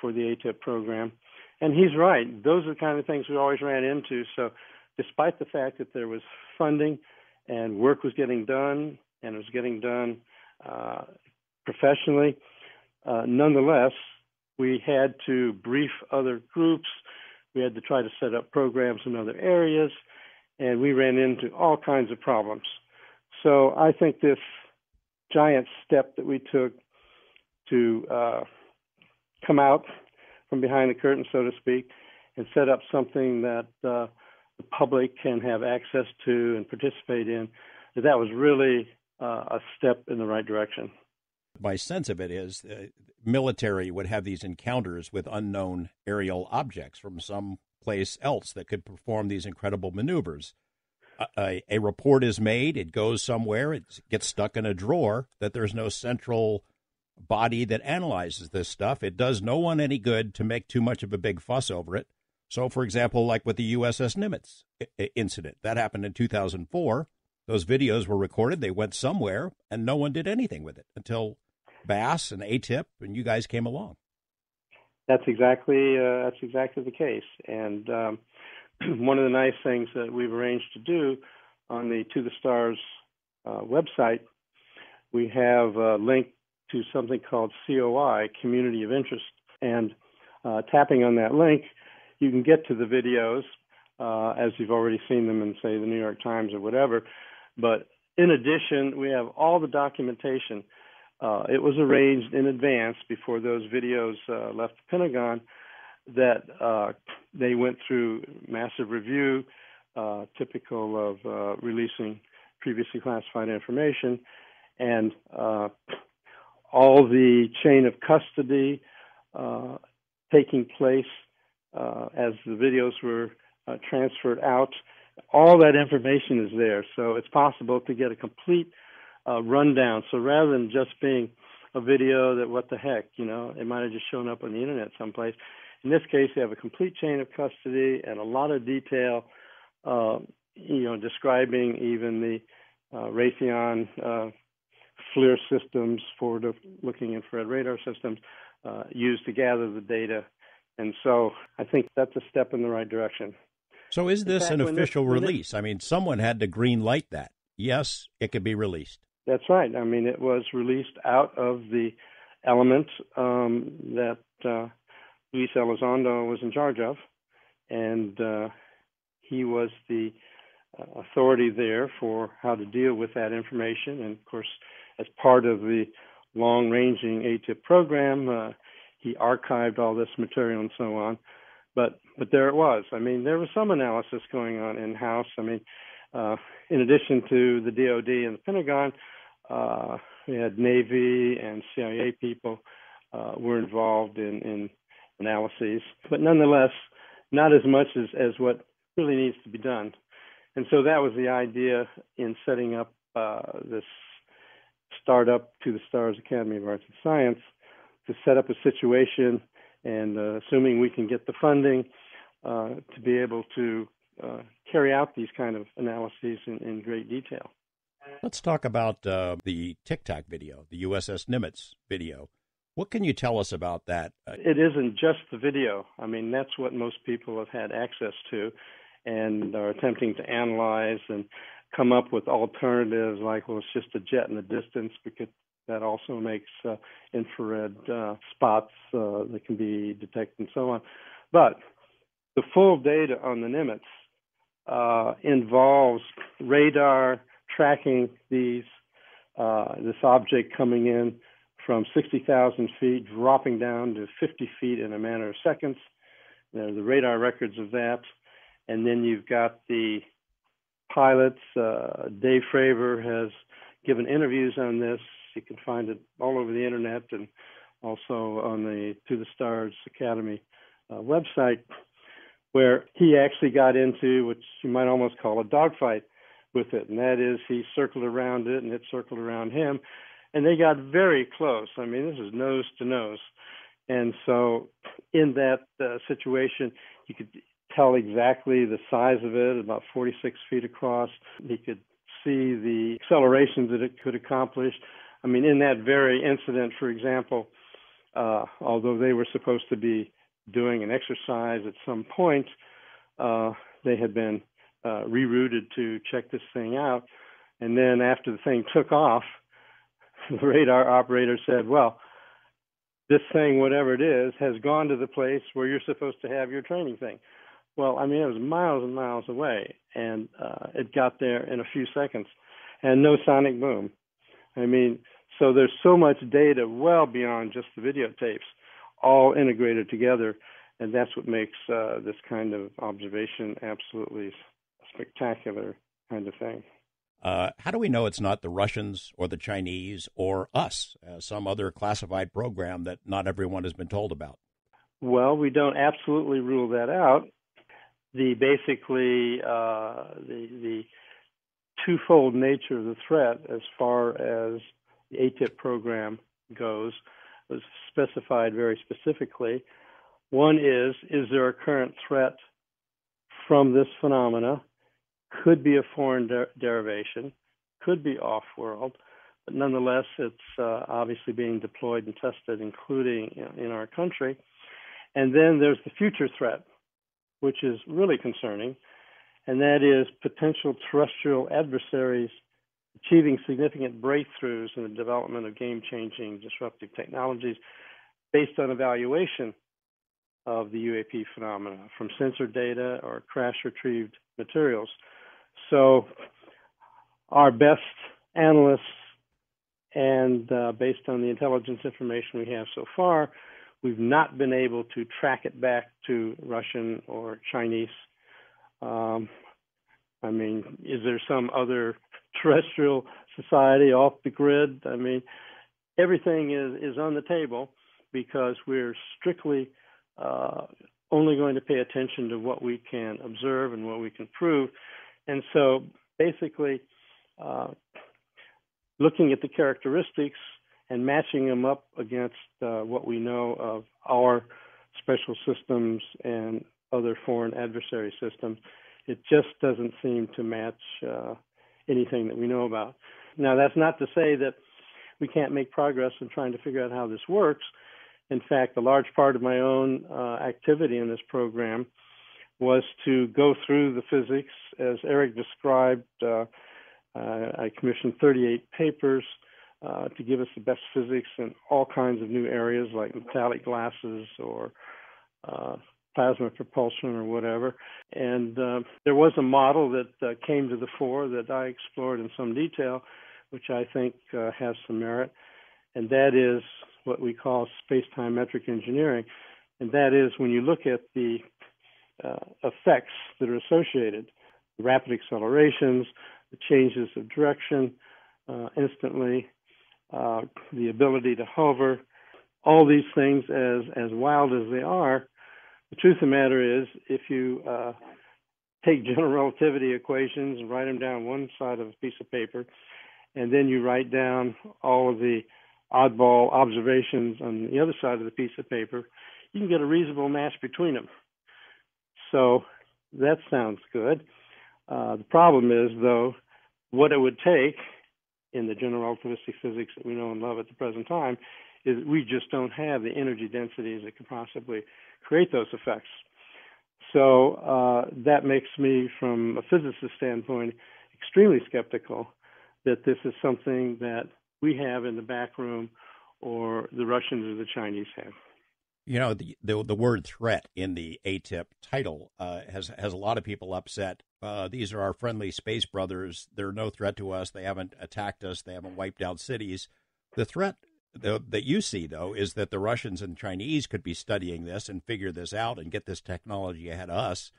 for the ATIP program. And he's right. Those are the kind of things we always ran into. So despite the fact that there was funding and work was getting done, and it was getting done professionally, nonetheless, we had to brief other groups. We had to try to set up programs in other areas, and we ran into all kinds of problems. So I think this giant step that we took to come out from behind the curtain, so to speak, and set up something that the public can have access to and participate in, that was really a step in the right direction. My sense of it is the military would have these encounters with unknown aerial objects from some place else that could perform these incredible maneuvers. A report is made, it goes somewhere, it gets stuck in a drawer, that there's no central body that analyzes this stuff. It does no one any good to make too much of a big fuss over it. So, for example, like with the USS Nimitz incident, that happened in 2004. Those videos were recorded, they went somewhere, and no one did anything with it until Bass and ATIP and you guys came along. That's exactly the case. And one of the nice things that we've arranged to do on the To the Stars website, we have a link to something called COI, Community of Interest. And tapping on that link, you can get to the videos as you've already seen them in, say, the New York Times or whatever. But in addition, we have all the documentation. It was arranged in advance before those videos left the Pentagon that they went through massive review, typical of releasing previously classified information, and all the chain of custody taking place as the videos were transferred out. All that information is there, so it's possible to get a complete rundown. So rather than just being a video that what the heck, it might have just shown up on the internet someplace. In this case, you have a complete chain of custody and a lot of detail, describing even the Raytheon FLIR systems, forward-looking infrared radar systems, used to gather the data. And so I think that's a step in the right direction. So is this an official release? I mean, someone had to green light that. Yes, it could be released. That's right. I mean, it was released out of the element that Luis Elizondo was in charge of, and he was the authority there for how to deal with that information. And, of course, as part of the long-ranging ATIP program, he archived all this material and so on. But there it was. I mean, there was some analysis going on in-house. I mean, in addition to the DOD and the Pentagon, we had Navy and CIA people were involved in analyses, but nonetheless, not as much as what really needs to be done. And so that was the idea in setting up this startup To the Stars Academy of Arts and Science, to set up a situation and assuming we can get the funding to be able to carry out these kind of analyses in great detail. Let's talk about the Tic Tac video, the USS Nimitz video. What can you tell us about that? It isn't just the video. I mean, that's what most people have had access to and are attempting to analyze and come up with alternatives like, well, it's just a jet in the distance, because that also makes infrared spots that can be detected and so on. But the full data on the Nimitz involves radar tracking this object coming in from 60,000 feet, dropping down to 50 feet in a matter of seconds. There's the radar records of that. And then you've got the pilots. Dave Fravor has given interviews on this. You can find it all over the internet and also on the To the Stars Academy website, where he actually got into what you might almost call a dogfight with it. And that is, he circled around it and it circled around him. And they got very close. I mean, this is nose to nose. And so in that situation, you could tell exactly the size of it, about 46 feet across. He could see the accelerations that it could accomplish. I mean, in that very incident, for example, although they were supposed to be doing an exercise at some point, they had been rerouted to check this thing out. And then after the thing took off, the radar operator said, well, this thing, whatever it is, has gone to the place where you're supposed to have your training thing. Well, I mean, it was miles and miles away, and it got there in a few seconds, and no sonic boom. I mean, so there's so much data well beyond just the videotapes, all integrated together, and that's what makes this kind of observation absolutely spectacular kind of thing. How do we know it's not the Russians or the Chinese or us, some other classified program that not everyone has been told about? Well, we don't absolutely rule that out. The twofold nature of the threat as far as the ATIP program goes was specified very specifically. One is there a current threat from this phenomena? Could be a foreign derivation, could be off-world, but nonetheless, it's obviously being deployed and tested, including in our country. And then there's the future threat, which is really concerning, and that is potential terrestrial adversaries achieving significant breakthroughs in the development of game-changing disruptive technologies based on evaluation of the UAP phenomena from sensor data or crash-retrieved materials. So our best analysts and based on the intelligence information we have so far, we've not been able to track it back to Russian or Chinese. I mean, is there some other terrestrial society off the grid? I mean, everything is on the table because we're strictly only going to pay attention to what we can observe and what we can prove. And so basically, looking at the characteristics and matching them up against what we know of our special systems and other foreign adversary systems, it just doesn't seem to match anything that we know about. Now, that's not to say that we can't make progress in trying to figure out how this works. In fact, a large part of my own activity in this program was to go through the physics. As Eric described, I commissioned 38 papers to give us the best physics in all kinds of new areas like metallic glasses or plasma propulsion or whatever. And there was a model that came to the fore that I explored in some detail, which I think has some merit, and that is what we call space-time metric engineering. And that is when you look at the effects that are associated, rapid accelerations, the changes of direction instantly, the ability to hover, all these things as wild as they are, the truth of the matter is if you take general relativity equations and write them down one side of a piece of paper, and then you write down all of the oddball observations on the other side of the piece of paper, you can get a reasonable match between them. So that sounds good. The problem is, though, what it would take in the general relativistic physics that we know and love at the present time is we just don't have the energy densities that could possibly create those effects. So that makes me, from a physicist standpoint, extremely skeptical that this is something that we have in the back room or the Russians or the Chinese have. You know, the word threat in the ATIP title has a lot of people upset. These are our friendly space brothers. They're no threat to us. They haven't attacked us. They haven't wiped out cities. The threat that you see, though, is that the Russians and Chinese could be studying this and figure this out and get this technology ahead of us.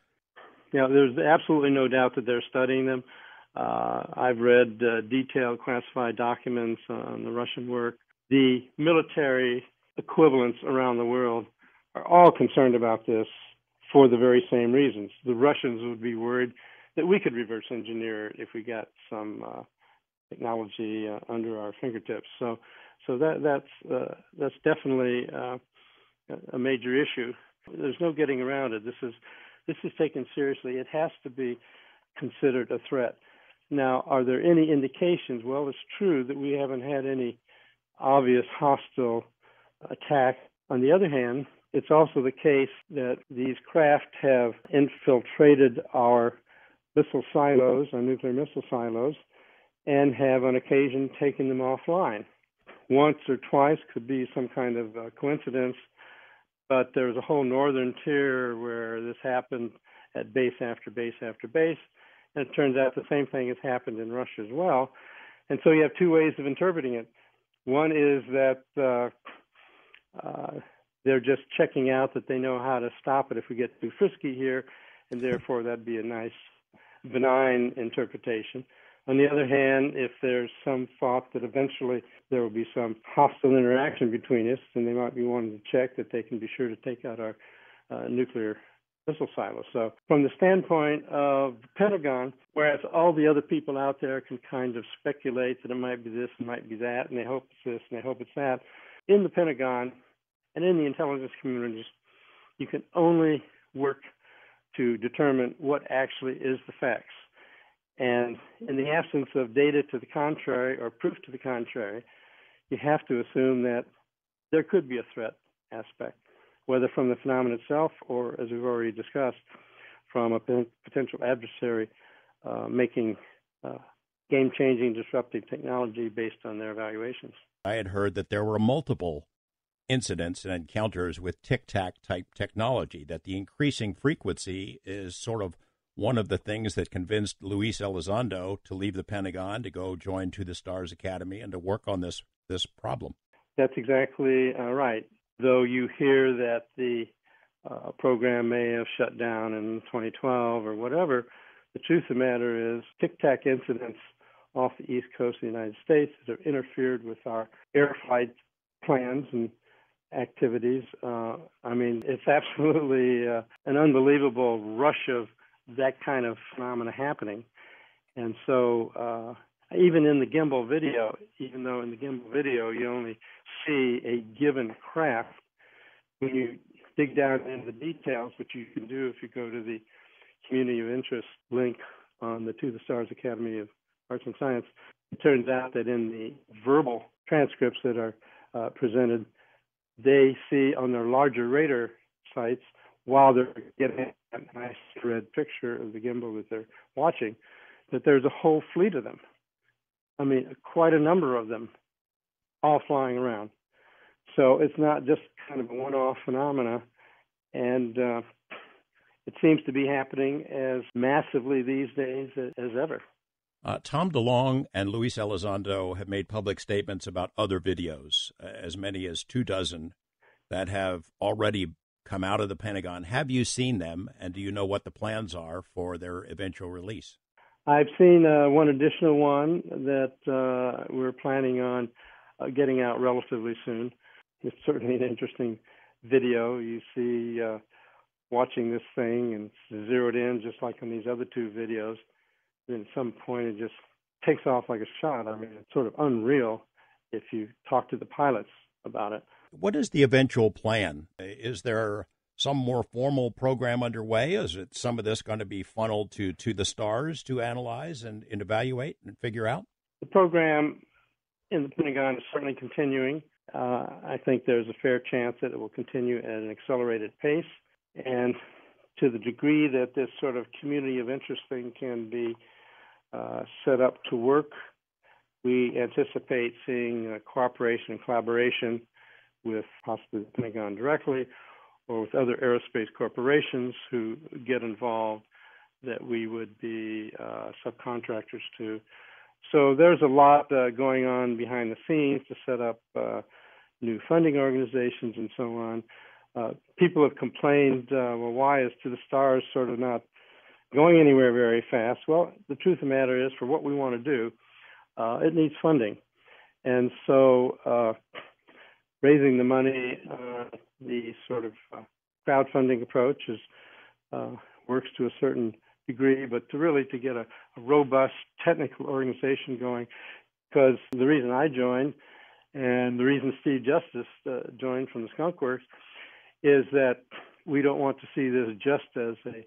Yeah, there's absolutely no doubt that they're studying them. I've read detailed classified documents on the Russian work. The military equivalents around the world are all concerned about this for the very same reasons. The Russians would be worried that we could reverse engineer it if we got some technology under our fingertips. So that's definitely a major issue. There's no getting around it. This is taken seriously. It has to be considered a threat. Now, are there any indications? Well, it's true that we haven't had any obvious hostile attack. On the other hand, it's also the case that these craft have infiltrated our missile silos, our nuclear missile silos, and have on occasion taken them offline. once or twice, could be some kind of coincidence, but there's a whole northern tier where this happened at base after base after base, and it turns out the same thing has happened in Russia as well. And so you have two ways of interpreting it. One is that they're just checking out that they know how to stop it if we get too frisky here, and therefore that'd be a nice, benign interpretation. On the other hand, if there's some thought that eventually there will be some hostile interaction between us, then they might be wanting to check that they can be sure to take out our nuclear missile silos. So from the standpoint of the Pentagon, whereas all the other people out there can kind of speculate that it might be this, it might be that, and they hope it's this, and they hope it's that, in the Pentagon and in the intelligence communities, you can only work to determine what actually is the facts. And in the absence of data to the contrary or proof to the contrary, you have to assume that there could be a threat aspect, whether from the phenomenon itself or, as we've already discussed, from a potential adversary making game-changing, disruptive technology based on their evaluations. I had heard that there were multiple incidents and encounters with tic-tac type technology, that the increasing frequency is sort of one of the things that convinced Luis Elizondo to leave the Pentagon, to go join To the Stars Academy, and to work on this problem. That's exactly right. Though you hear that the program may have shut down in 2012 or whatever, the truth of the matter is tic-tac incidents off the East Coast of the United States that have interfered with our air flight plans and activities. It's absolutely an unbelievable rush of that kind of phenomena happening. And so even in the gimbal video, even though in the gimbal video you only see a given craft, when you dig down into the details, which you can do if you go to the Community of Interest link on the To the Stars Academy of Arts and Science, it turns out that in the verbal transcripts that are presented, they see on their larger radar sites, while they're getting a nice red picture of the gimbal that they're watching, that there's a whole fleet of them. Quite a number of them, all flying around. So it's not just kind of a one-off phenomena, and it seems to be happening as massively these days as ever. Tom DeLonge and Luis Elizondo have made public statements about other videos, as many as 24, that have already come out of the Pentagon. Have you seen them, and do you know what the plans are for their eventual release? I've seen one additional one that we're planning on getting out relatively soon. It's certainly an interesting video. You see watching this thing, and it's zeroed in just like on these other two videos. Then at some point it just takes off like a shot. It's sort of unreal if you talk to the pilots about it. What is the eventual plan? Is there some more formal program underway? Is it some of this going to be funneled to the stars to analyze and evaluate and figure out? The program in the Pentagon is certainly continuing. I think there's a fair chance that it will continue at an accelerated pace. And to the degree that this sort of community of interest thing can be set up to work, we anticipate seeing cooperation and collaboration with possibly the Pentagon directly or with other aerospace corporations who get involved that we would be subcontractors to. So there's a lot going on behind the scenes to set up new funding organizations and so on. People have complained, why is To the Stars sort of not going anywhere very fast? Well, the truth of the matter is, for what we want to do, it needs funding. And so raising the money, the sort of crowdfunding approach works to a certain degree, but to get a robust technical organization going, because the reason I joined and the reason Steve Justice joined from the Skunk Works is that we don't want to see this just as a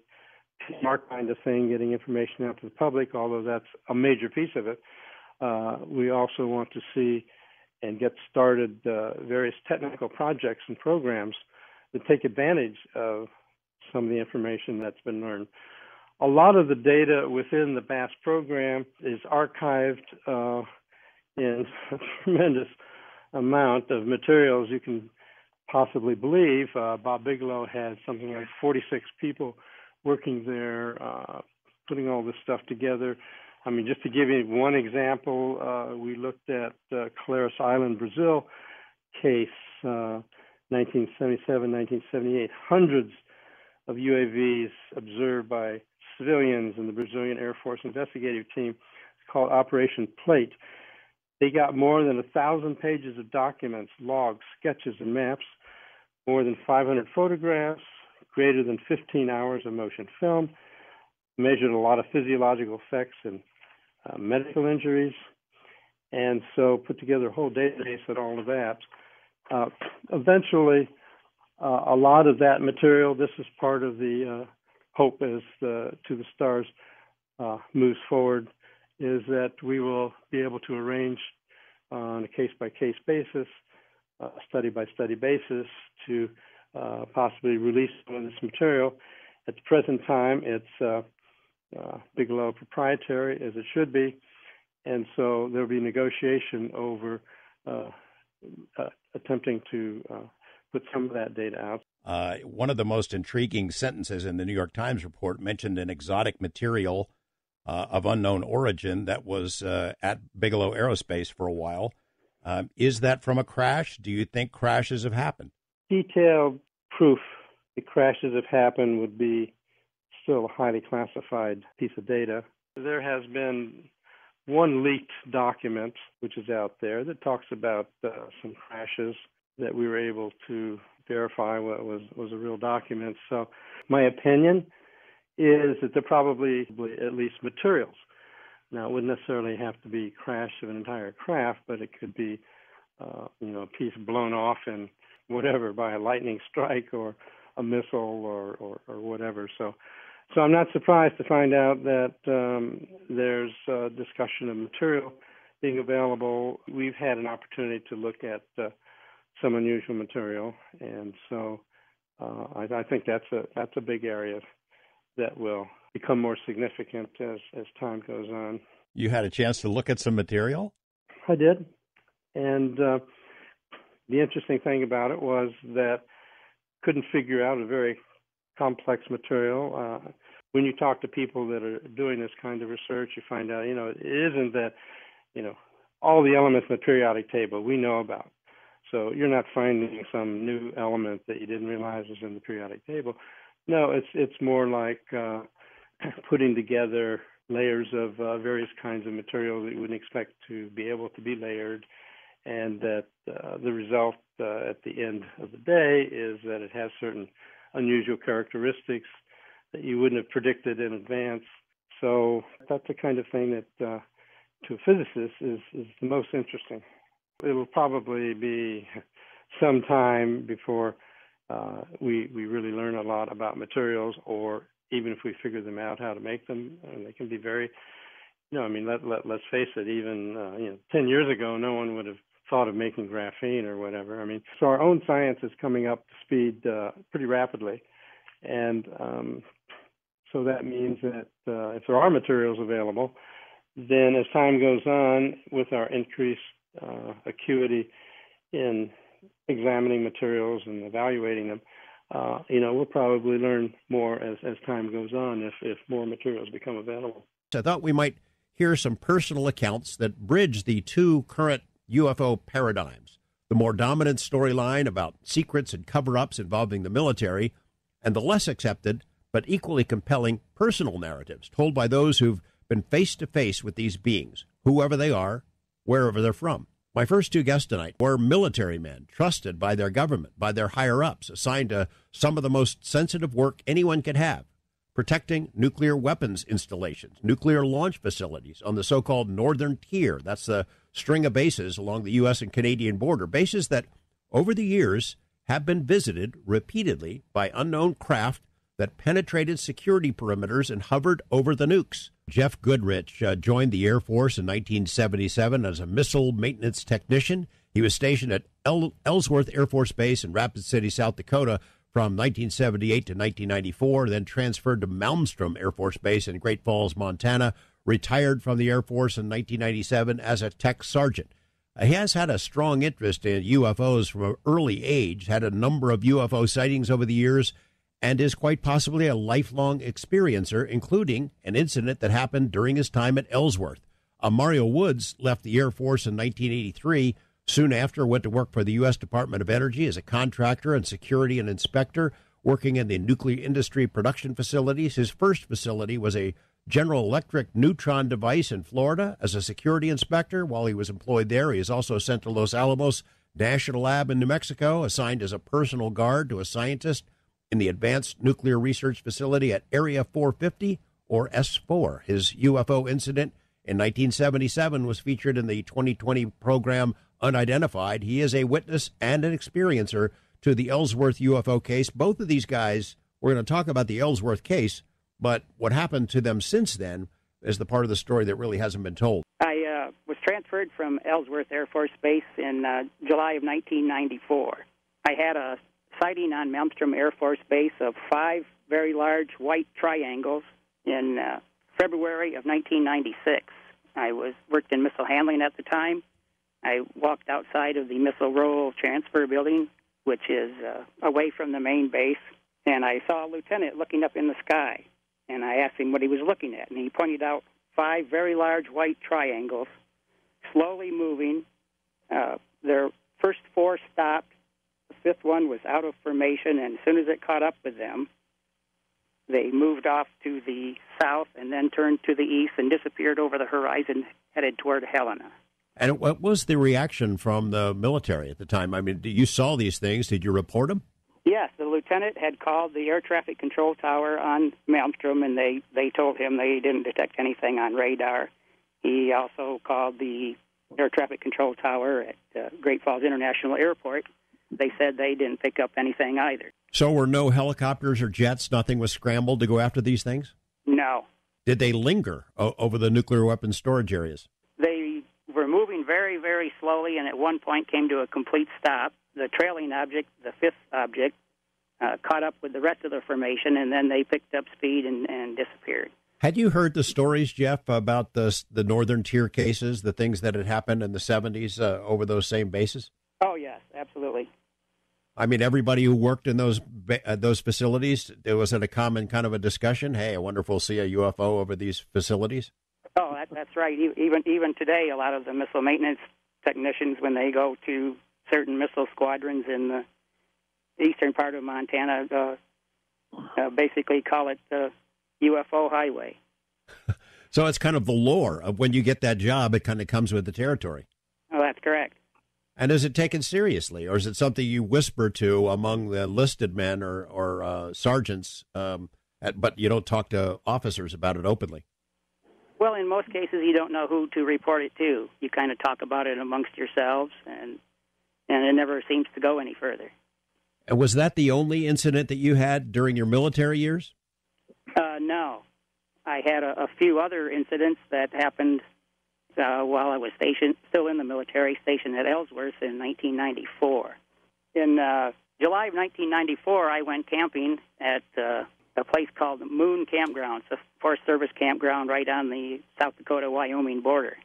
smart kind of thing, getting information out to the public, although that's a major piece of it. We also want to see and get started various technical projects and programs that take advantage of some of the information that's been learned. A lot of the data within the BASS program is archived in a tremendous amount of materials you can possibly believe. Bob Bigelow had something like 46 people working there, putting all this stuff together. I mean, just to give you one example, we looked at Claris Island, Brazil case, 1977, 1978. Hundreds of UAVs observed by civilians in the Brazilian Air Force investigative team. It's called Operation Plate. They got more than 1,000 pages of documents, logs, sketches, and maps, more than 500 photographs, greater than 15 hours of motion film, measured a lot of physiological effects and medical injuries, and so put together a whole database on all of that. Eventually, a lot of that material, this is part of the hope as To the Stars moves forward, is that we will be able to arrange on a case-by-case basis, study-by-study basis, to possibly release some of this material. At the present time, it's Bigelow proprietary, as it should be, and so there'll be negotiation over attempting to put some of that data out. One of the most intriguing sentences in the New York Times report mentioned an exotic material of unknown origin that was at Bigelow Aerospace for a while. Is that from a crash? Do you think crashes have happened? Detailed proof that crashes have happened would be still a highly classified piece of data. There has been one leaked document, which is out there, that talks about some crashes that we were able to verify what was a real document. So my opinion is that they're probably at least materials. Now, it wouldn't necessarily have to be crash of an entire craft, but it could be, a piece blown off in whatever by a lightning strike or a missile or whatever. So I'm not surprised to find out that there's discussion of material being available. We've had an opportunity to look at some unusual material, and so I think that's a big area that will become more significant as time goes on. You had a chance to look at some material? I did, and the interesting thing about it was that couldn't figure out a very complex material. When you talk to people that are doing this kind of research, you find out, it isn't that, all the elements in the periodic table we know about. So you're not finding some new element that you didn't realize was in the periodic table. No, it's more like putting together layers of various kinds of material that you wouldn't expect to be able to be layered, and that the result at the end of the day is that it has certain unusual characteristics that you wouldn't have predicted in advance. So that's the kind of thing that to a physicist is the most interesting. It will probably be some time before we really learn a lot about materials, or even if we figure them out how to make them. And they can be very, let's face it, even 10 years ago, no one would have thought of making graphene or whatever. So our own science is coming up to speed pretty rapidly. And so that means that if there are materials available, then as time goes on, with our increased acuity in examining materials and evaluating them, we'll probably learn more as time goes on if more materials become available. I thought we might hear some personal accounts that bridge the two current UFO paradigms, the more dominant storyline about secrets and cover-ups involving the military, and the less accepted but equally compelling personal narratives told by those who've been face-to-face with these beings, whoever they are, wherever they're from. My first two guests tonight were military men, trusted by their government, by their higher-ups, assigned to some of the most sensitive work anyone could have, protecting nuclear weapons installations, nuclear launch facilities on the so-called Northern Tier. That's the string of bases along the U.S. and Canadian border, bases that, over the years, have been visited repeatedly by unknown craft that penetrated security perimeters and hovered over the nukes. Jeff Goodrich joined the Air Force in 1977 as a missile maintenance technician. He was stationed at Ellsworth Air Force Base in Rapid City, South Dakota from 1978 to 1994, then transferred to Malmstrom Air Force Base in Great Falls, Montana, retired from the Air Force in 1997 as a tech sergeant. He has had a strong interest in UFOs from an early age, had a number of UFO sightings over the years, and is quite possibly a lifelong experiencer, including an incident that happened during his time at Ellsworth. Mario Woods left the Air Force in 1983. Soon after, went to work for the U.S. Department of Energy as a contractor and security and inspector, working in the nuclear industry production facilities. His first facility was a General Electric neutron device in Florida as a security inspector. While he was employed there, he is also sent to Los Alamos National Lab in New Mexico, assigned as a personal guard to a scientist in the Advanced Nuclear Research Facility at Area 450, or S4. His UFO incident in 1977 was featured in the 2020 program Unidentified. He is a witness and an experiencer to the Ellsworth UFO case. Both of these guys, we're going to talk about the Ellsworth case, but what happened to them since then is the part of the story that really hasn't been told. I was transferred from Ellsworth Air Force Base in July of 1994. I had a sighting on Malmstrom Air Force Base of 5 very large white triangles in February of 1996. I worked in missile handling at the time. I walked outside of the Missile Roll Transfer Building, which is away from the main base, and I saw a lieutenant looking up in the sky. And I asked him what he was looking at, and he pointed out 5 very large white triangles slowly moving. Their first 4 stopped. The 5th one was out of formation, and as soon as it caught up with them, they moved off to the south and then turned to the east and disappeared over the horizon, headed toward Helena. And what was the reaction from the military at the time? I mean, you saw these things. Did you report them? Yes, the lieutenant had called the air traffic control tower on Malmstrom, and they told him they didn't detect anything on radar. He also called the air traffic control tower at Great Falls International Airport. They said they didn't pick up anything either. So were no helicopters or jets? Nothing was scrambled to go after these things? No. Did they linger over the nuclear weapons storage areas? They were moving very, very slowly, and at one point came to a complete stop. The trailing object, the 5th object, caught up with the rest of the formation, and then they picked up speed and disappeared. Had you heard the stories, Jeff, about the Northern Tier cases, the things that had happened in the 70s over those same bases? Oh, yes, absolutely. I mean, everybody who worked in those facilities, was it a common kind of a discussion? Hey, I wonder if we'll see a UFO over these facilities? Oh, that's right. Even today, a lot of the missile maintenance technicians, when they go to certain missile squadrons in the eastern part of Montana, basically call it the UFO highway. So it's kind of the lore of when you get that job, it kind of comes with the territory. Oh, that's correct. And is it taken seriously, or is it something you whisper to among the enlisted men or sergeants, but you don't talk to officers about it openly? Well, in most cases, you don't know who to report it to. You kind of talk about it amongst yourselves, and it never seems to go any further. And was that the only incident that you had during your military years? No. I had a few other incidents that happened while I was still in the military, stationed at Ellsworth in 1994. In July of 1994, I went camping at a place called Moon Campground. It's a Forest Service campground right on the South Dakota-Wyoming border.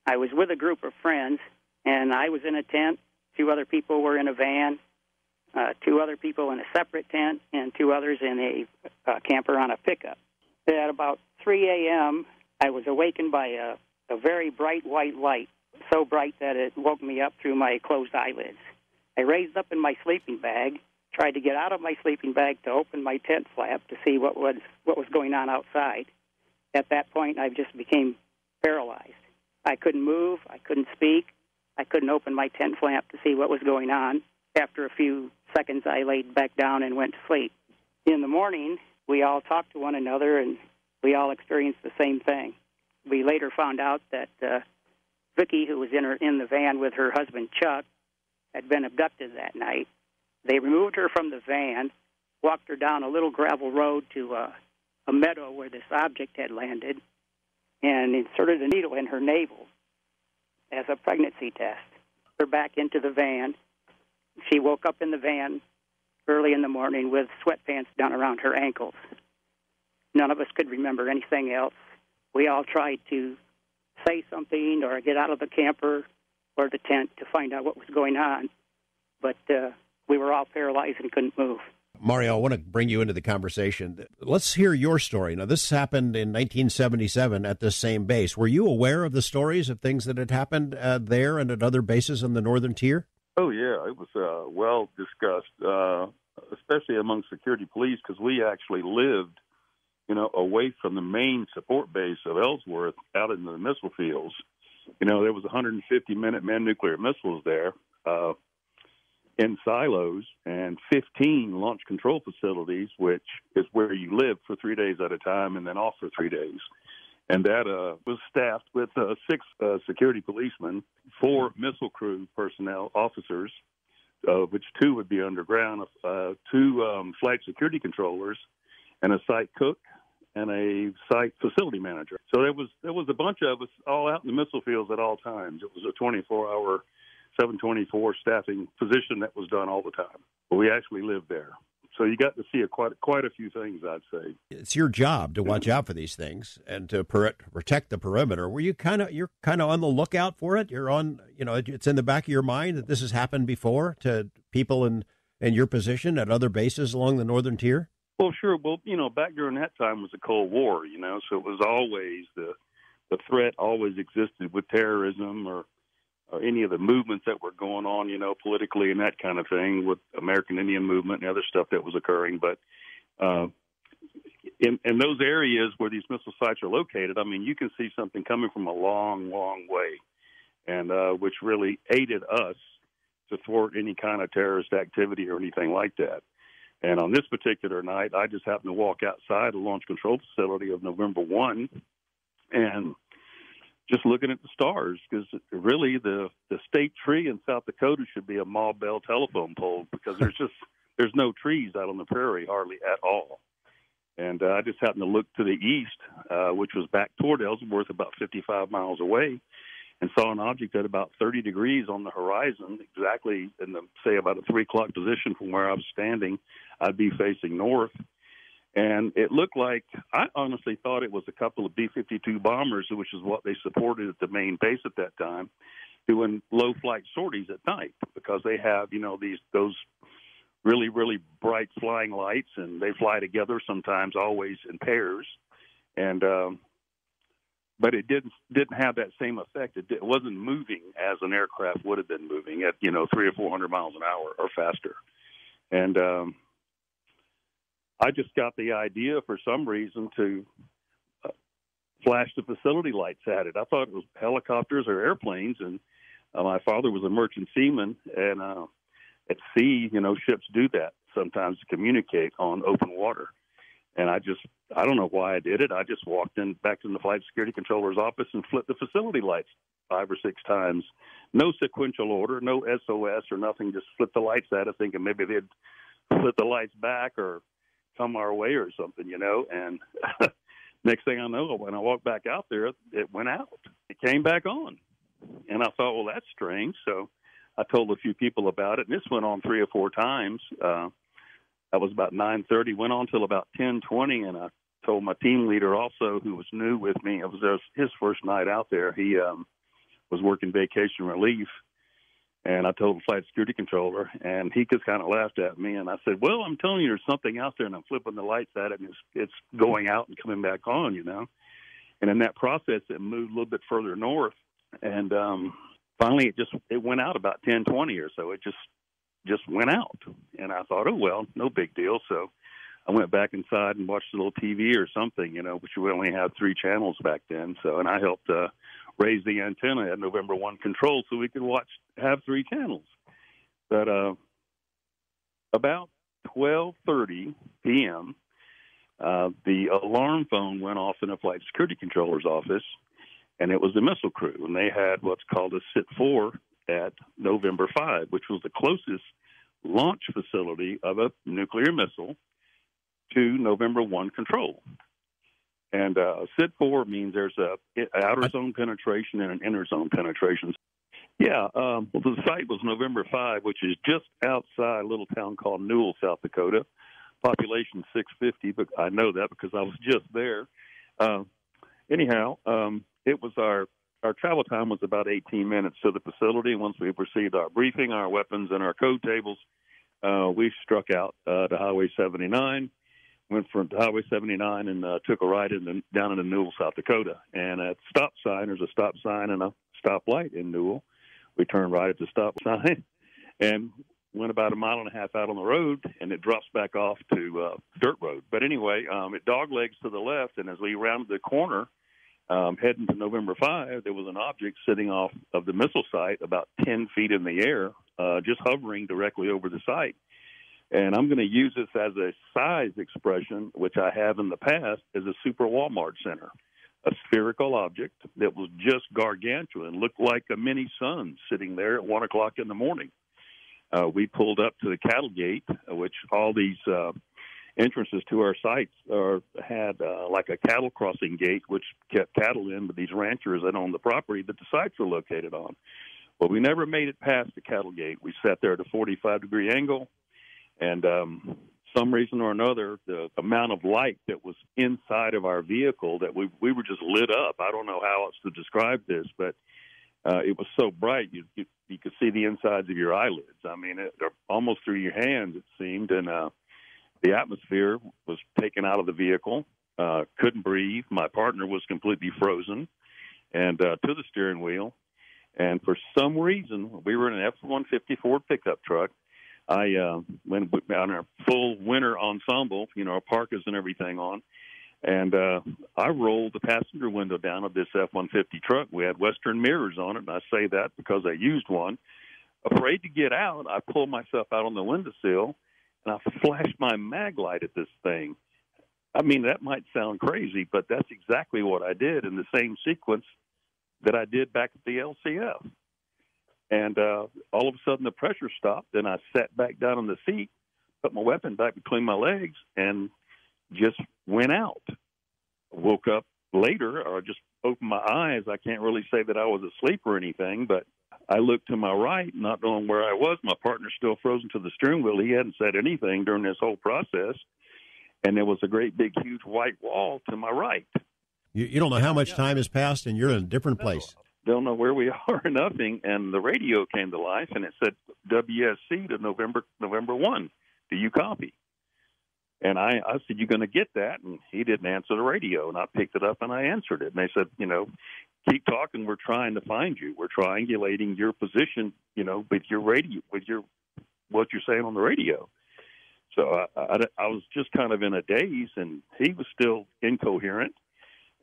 I was with a group of friends, and I was in a tent. 2 other people were in a van, 2 other people in a separate tent, and 2 others in a camper on a pickup. At about 3 a.m., I was awakened by a very bright white light, so bright that it woke me up through my closed eyelids. I raised up in my sleeping bag, tried to get out of my sleeping bag to open my tent flap to see what was going on outside. At that point, I just became paralyzed. I couldn't move. I couldn't speak. I couldn't open my tent flap to see what was going on. After a few seconds, I laid back down and went to sleep. In the morning, we all talked to one another, and we all experienced the same thing. We later found out that Vicki, who was in the van with her husband, Chuck, had been abducted that night. They removed her from the van, walked her down a little gravel road to a meadow where this object had landed, and inserted a needle in her navel as a pregnancy test. Her back into the van. She woke up in the van early in the morning with sweatpants down around her ankles. None of us could remember anything else. We all tried to say something or get out of the camper, or the tent to find out what was going on. But we were all paralyzed and couldn't move. Mario, I want to bring you into the conversation. Let's hear your story. Now, this happened in 1977 at this same base. Were you aware of the stories of things that had happened there and at other bases in the Northern Tier? Oh, yeah. It was well discussed, especially among security police, because we actually lived, away from the main support base of Ellsworth out in the missile fields. There was 150 Minuteman nuclear missiles there in silos and 15 launch control facilities, which is where you live for 3 days at a time and then off for 3 days. And that was staffed with 6 security policemen, 4 missile crew personnel officers, which 2 would be underground, 2 flight security controllers, and a site cook and a site facility manager. So there was a bunch of us all out in the missile fields at all times. It was a 24-hour, 724 staffing position that was done all the time. But we actually lived there. So you got to see quite a few things, I'd say. It's your job to watch out for these things and to protect the perimeter. Were you're kind of on the lookout for it? You're on, it's in the back of your mind that this has happened before to people in your position at other bases along the Northern Tier? Well, sure. Well, back during that time was the Cold War, so it was always the threat always existed with terrorism or any of the movements that were going on, politically and that kind of thing with American Indian movement and other stuff that was occurring. But in those areas where these missile sites are located, you can see something coming from a long, long way, and which really aided us to thwart any kind of terrorist activity or anything like that. And on this particular night, I just happened to walk outside the launch control facility of November 1 and just looking at the stars, because really the state tree in South Dakota should be a Ma Bell telephone pole, because there's no trees out on the prairie hardly at all. And I just happened to look to the east, which was back toward Ellsworth, about 55 miles away, and saw an object at about 30 degrees on the horizon, exactly in about a 3 o'clock position from where I was standing. I'd be facing north. And it looked like, I honestly thought it was a couple of B-52 bombers, which is what they supported at the main base at that time, doing low flight sorties at night, because they have, those really, really bright flying lights, and they fly together sometimes, always in pairs. And but it didn't have that same effect. It wasn't moving as an aircraft would have been moving at 300 or 400 miles an hour or faster. And I just got the idea for some reason to flash the facility lights at it. I thought it was helicopters or airplanes, and my father was a merchant seaman, and at sea, ships do that sometimes to communicate on open water. And I don't know why I did it. I just walked back in the flight security controller's office and flipped the facility lights 5 or 6 times. No sequential order, no SOS or nothing, just flipped the lights at it, thinking maybe they'd flip the lights back or come our way or something, and next thing I know, when I walked back out there, it went out. It came back on. And I thought, well, that's strange. So I told a few people about it, and this went on 3 or 4 times. That was about 9:30, went on till about 10:20, and I told my team leader also, who was new with me, it was his first night out there. He was working vacation relief. And I told the flight security controller, and he just kind of laughed at me. And I said, well, I'm telling you, there's something out there, and I'm flipping the lights at it, and it's going out and coming back on, And in that process, it moved a little bit further north. And finally, it went out about 10:20 or so. It just went out. And I thought, oh, well, no big deal. So I went back inside and watched a little TV or something, which we only had 3 channels back then. And I helped raise the antenna at November 1 control so we could have 3 channels. But about 12:30 p.m., the alarm phone went off in a flight security controller's office, and it was the missile crew. And they had what's called a SIT-4 at November 5, which was the closest launch facility of a nuclear missile to November 1 control. And SIT-4 means there's a outer zone penetration and an inner zone penetration. Yeah, well, the site was November 5, which is just outside a little town called Newell, South Dakota. Population 650, but I know that because I was just there. Anyhow, it was our our travel time was about 18 minutes to the facility. Once we received our briefing, our weapons, and our code tables, we struck out to Highway 79, went from Highway 79 and took a ride down into Newell, South Dakota. And at the stop sign, there's a stop sign and a stoplight in Newell. We turned right at the stop sign and went about a mile and a half out on the road, and it drops back off to dirt road. But anyway, it doglegs to the left, and as we rounded the corner, heading to November 5, there was an object sitting off of the missile site about 10 feet in the air, just hovering directly over the site. And I'm going to use this as a size expression, which I have in the past, as a super Walmart center, a spherical object that was just gargantuan, looked like a mini sun sitting there at 1 o'clock in the morning. We pulled up to the cattle gate, which all these entrances to our sites had like a cattle crossing gate, which kept cattle in, but these ranchers that own the property that the sites were located on. Well, we never made it past the cattle gate. We sat there at a 45-degree angle, and some reason or another, the amount of light that was inside of our vehicle that we were just lit up. I don't know how else to describe this, but it was so bright you could see the insides of your eyelids. I mean, almost through your hands, it seemed, and the atmosphere was taken out of the vehicle. Couldn't breathe. My partner was completely frozen, and to the steering wheel. And for some reason, we were in an F-150 Ford pickup truck. I went on our full winter ensemble, our parkas and everything on, and I rolled the passenger window down of this F-150 truck. We had Western mirrors on it, and I say that because I used one. Afraid to get out, I pulled myself out on the windowsill, and I flashed my mag light at this thing. I mean, that might sound crazy, but that's exactly what I did in the same sequence that I did back at the LCF. And all of a sudden the pressure stopped, and I sat back down on the seat, put my weapon back between my legs, and just went out. Woke up later, or just opened my eyes. I can't really say that I was asleep or anything, but I looked to my right, not knowing where I was. My partner's still frozen to the steering wheel. He hadn't said anything during this whole process, and there was a great big huge white wall to my right. You don't know how much time has passed, and you're in a different place. Don't know where we are or nothing, and the radio came to life, and it said WSC to November 1. Do you copy? And I said, you going to get that? And he didn't answer the radio, and I picked it up and I answered it. And they said, keep talking. We're trying to find you. We're triangulating your position, with your radio, with what you're saying on the radio. So I was just kind of in a daze, and he was still incoherent.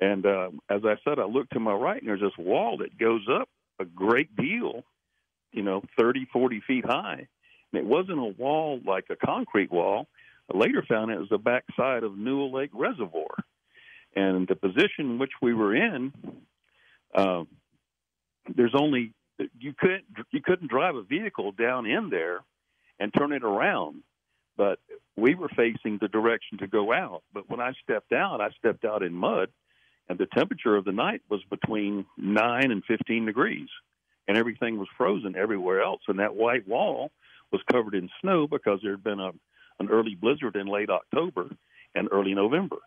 And as I said, I looked to my right, and there's this wall that goes up a great deal, 30, 40 feet high. And it wasn't a wall like a concrete wall. I later found it was the backside of Newell Lake Reservoir. And the position in which we were in, you couldn't drive a vehicle down in there and turn it around. But we were facing the direction to go out. But when I stepped out in mud. And the temperature of the night was between 9 and 15 degrees, and everything was frozen everywhere else. And that white wall was covered in snow because there had been an early blizzard in late October and early November.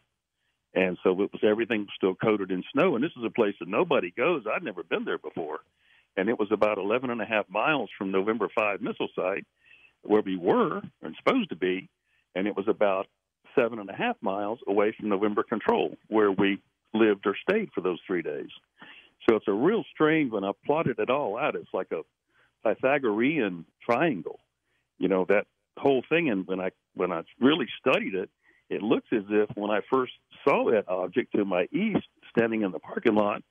And so everything was still coated in snow. And this is a place that nobody goes. I'd never been there before. And it was about 11 and a half miles from November 5 missile site where we were and supposed to be. And it was about 7.5 miles away from November Control, where we lived or stayed for those 3 days. So it's a real strange, when I plotted it all out, it's like a Pythagorean triangle, that whole thing. And when I really studied it, it looks as if when I first saw that object to my east, standing in the parking lot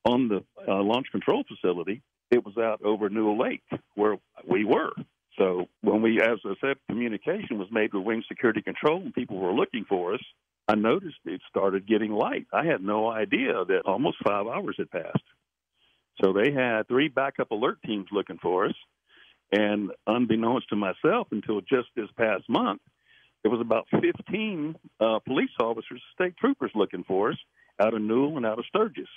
on the launch control facility, it was out over Newell Lake where we were. So when as I said, communication was made with Wing Security Control and people were looking for us, I noticed it started getting light. I had no idea that almost 5 hours had passed. So they had 3 backup alert teams looking for us. And unbeknownst to myself, until just this past month, there was about 15 police officers, state troopers looking for us out of Newell and out of Sturgis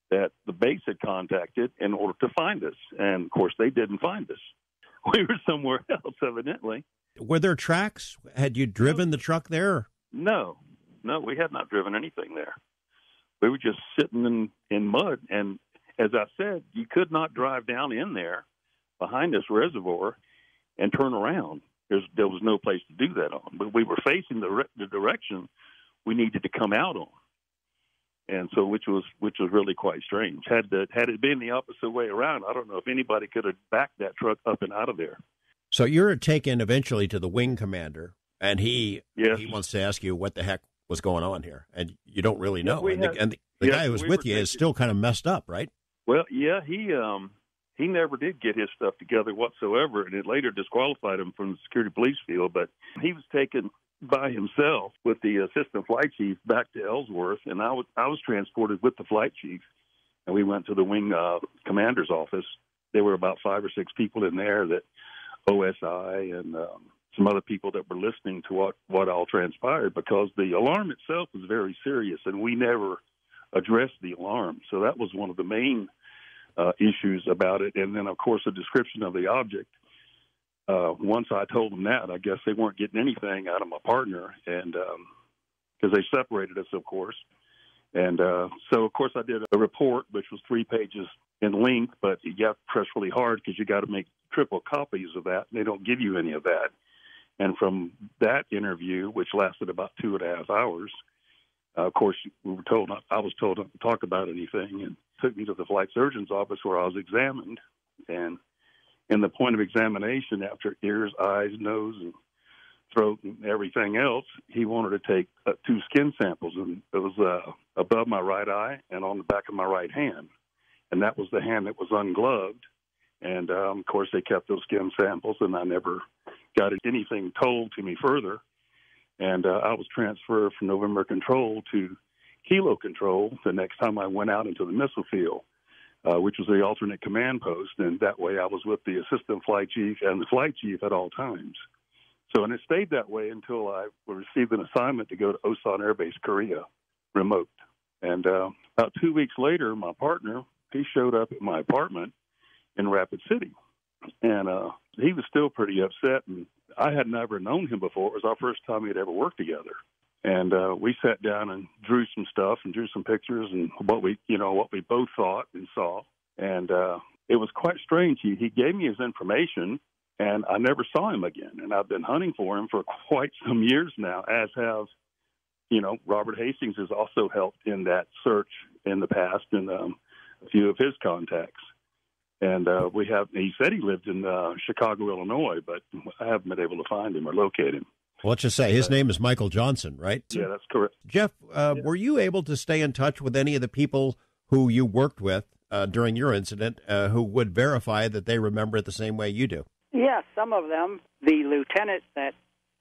that the base had contacted in order to find us. And, of course, they didn't find us. We were somewhere else, evidently. Were there tracks? Had you driven the truck there? No, we had not driven anything there. We were just sitting in mud, and as I said, you could not drive down in there behind this reservoir and turn around. There was no place to do that on. But we were facing the direction we needed to come out on, and so which was really quite strange. Had it been the opposite way around, I don't know if anybody could have backed that truck up and out of there. So you're taken eventually to the wing commander, and he wants to ask you what the heck was going on here, and you don't really know. And the guy who was with you is still kind of messed up, right? Well, yeah, he never did get his stuff together whatsoever, and it later disqualified him from the security police field. But he was taken by himself with the assistant flight chief back to Ellsworth, and I was transported with the flight chief, and we went to the wing commander's office. There were about 5 or 6 people in there, that OSI and some other people that were listening to what all transpired, because the alarm itself was very serious, and we never addressed the alarm. So that was one of the main issues about it. And then, of course, a description of the object. Once I told them that, I guess they weren't getting anything out of my partner, and because they separated us, of course. And so, of course, I did a report, which was 3 pages in length, but you have to press really hard because you got to make triple copies of that. And they don't give you any of that. And from that interview, which lasted about 2.5 hours, of course, I was told not to talk about anything, and took me to the flight surgeon's office where I was examined. And in the point of examination, after ears, eyes, nose, and throat, and everything else, he wanted to take 2 skin samples, and it was above my right eye and on the back of my right hand. And that was the hand that was ungloved. And, of course, they kept those skin samples, and I never got anything told to me further. And I was transferred from November Control to Kilo Control the next time I went out into the missile field, which was the alternate command post. And that way I was with the assistant flight chief and the flight chief at all times. So, and it stayed that way until I received an assignment to go to Osan Air Base, Korea, remote. And about 2 weeks later, my partner, he showed up at my apartment in Rapid City. And he was still pretty upset, and I had never known him before. It was our first time we'd ever worked together. And we sat down and drew some stuff and drew some pictures and what we both thought and saw. And it was quite strange. He gave me his information, and I never saw him again. And I've been hunting for him for quite some years now, as have, Robert Hastings has also helped in that search in the past, and a few of his contacts. And he said he lived in Chicago, Illinois, but I haven't been able to find him or locate him. Well, let's just say his name is Michael Johnson, right? Yeah, that's correct. Jeff, were you able to stay in touch with any of the people who you worked with during your incident who would verify that they remember it the same way you do? Yeah, some of them. The lieutenant that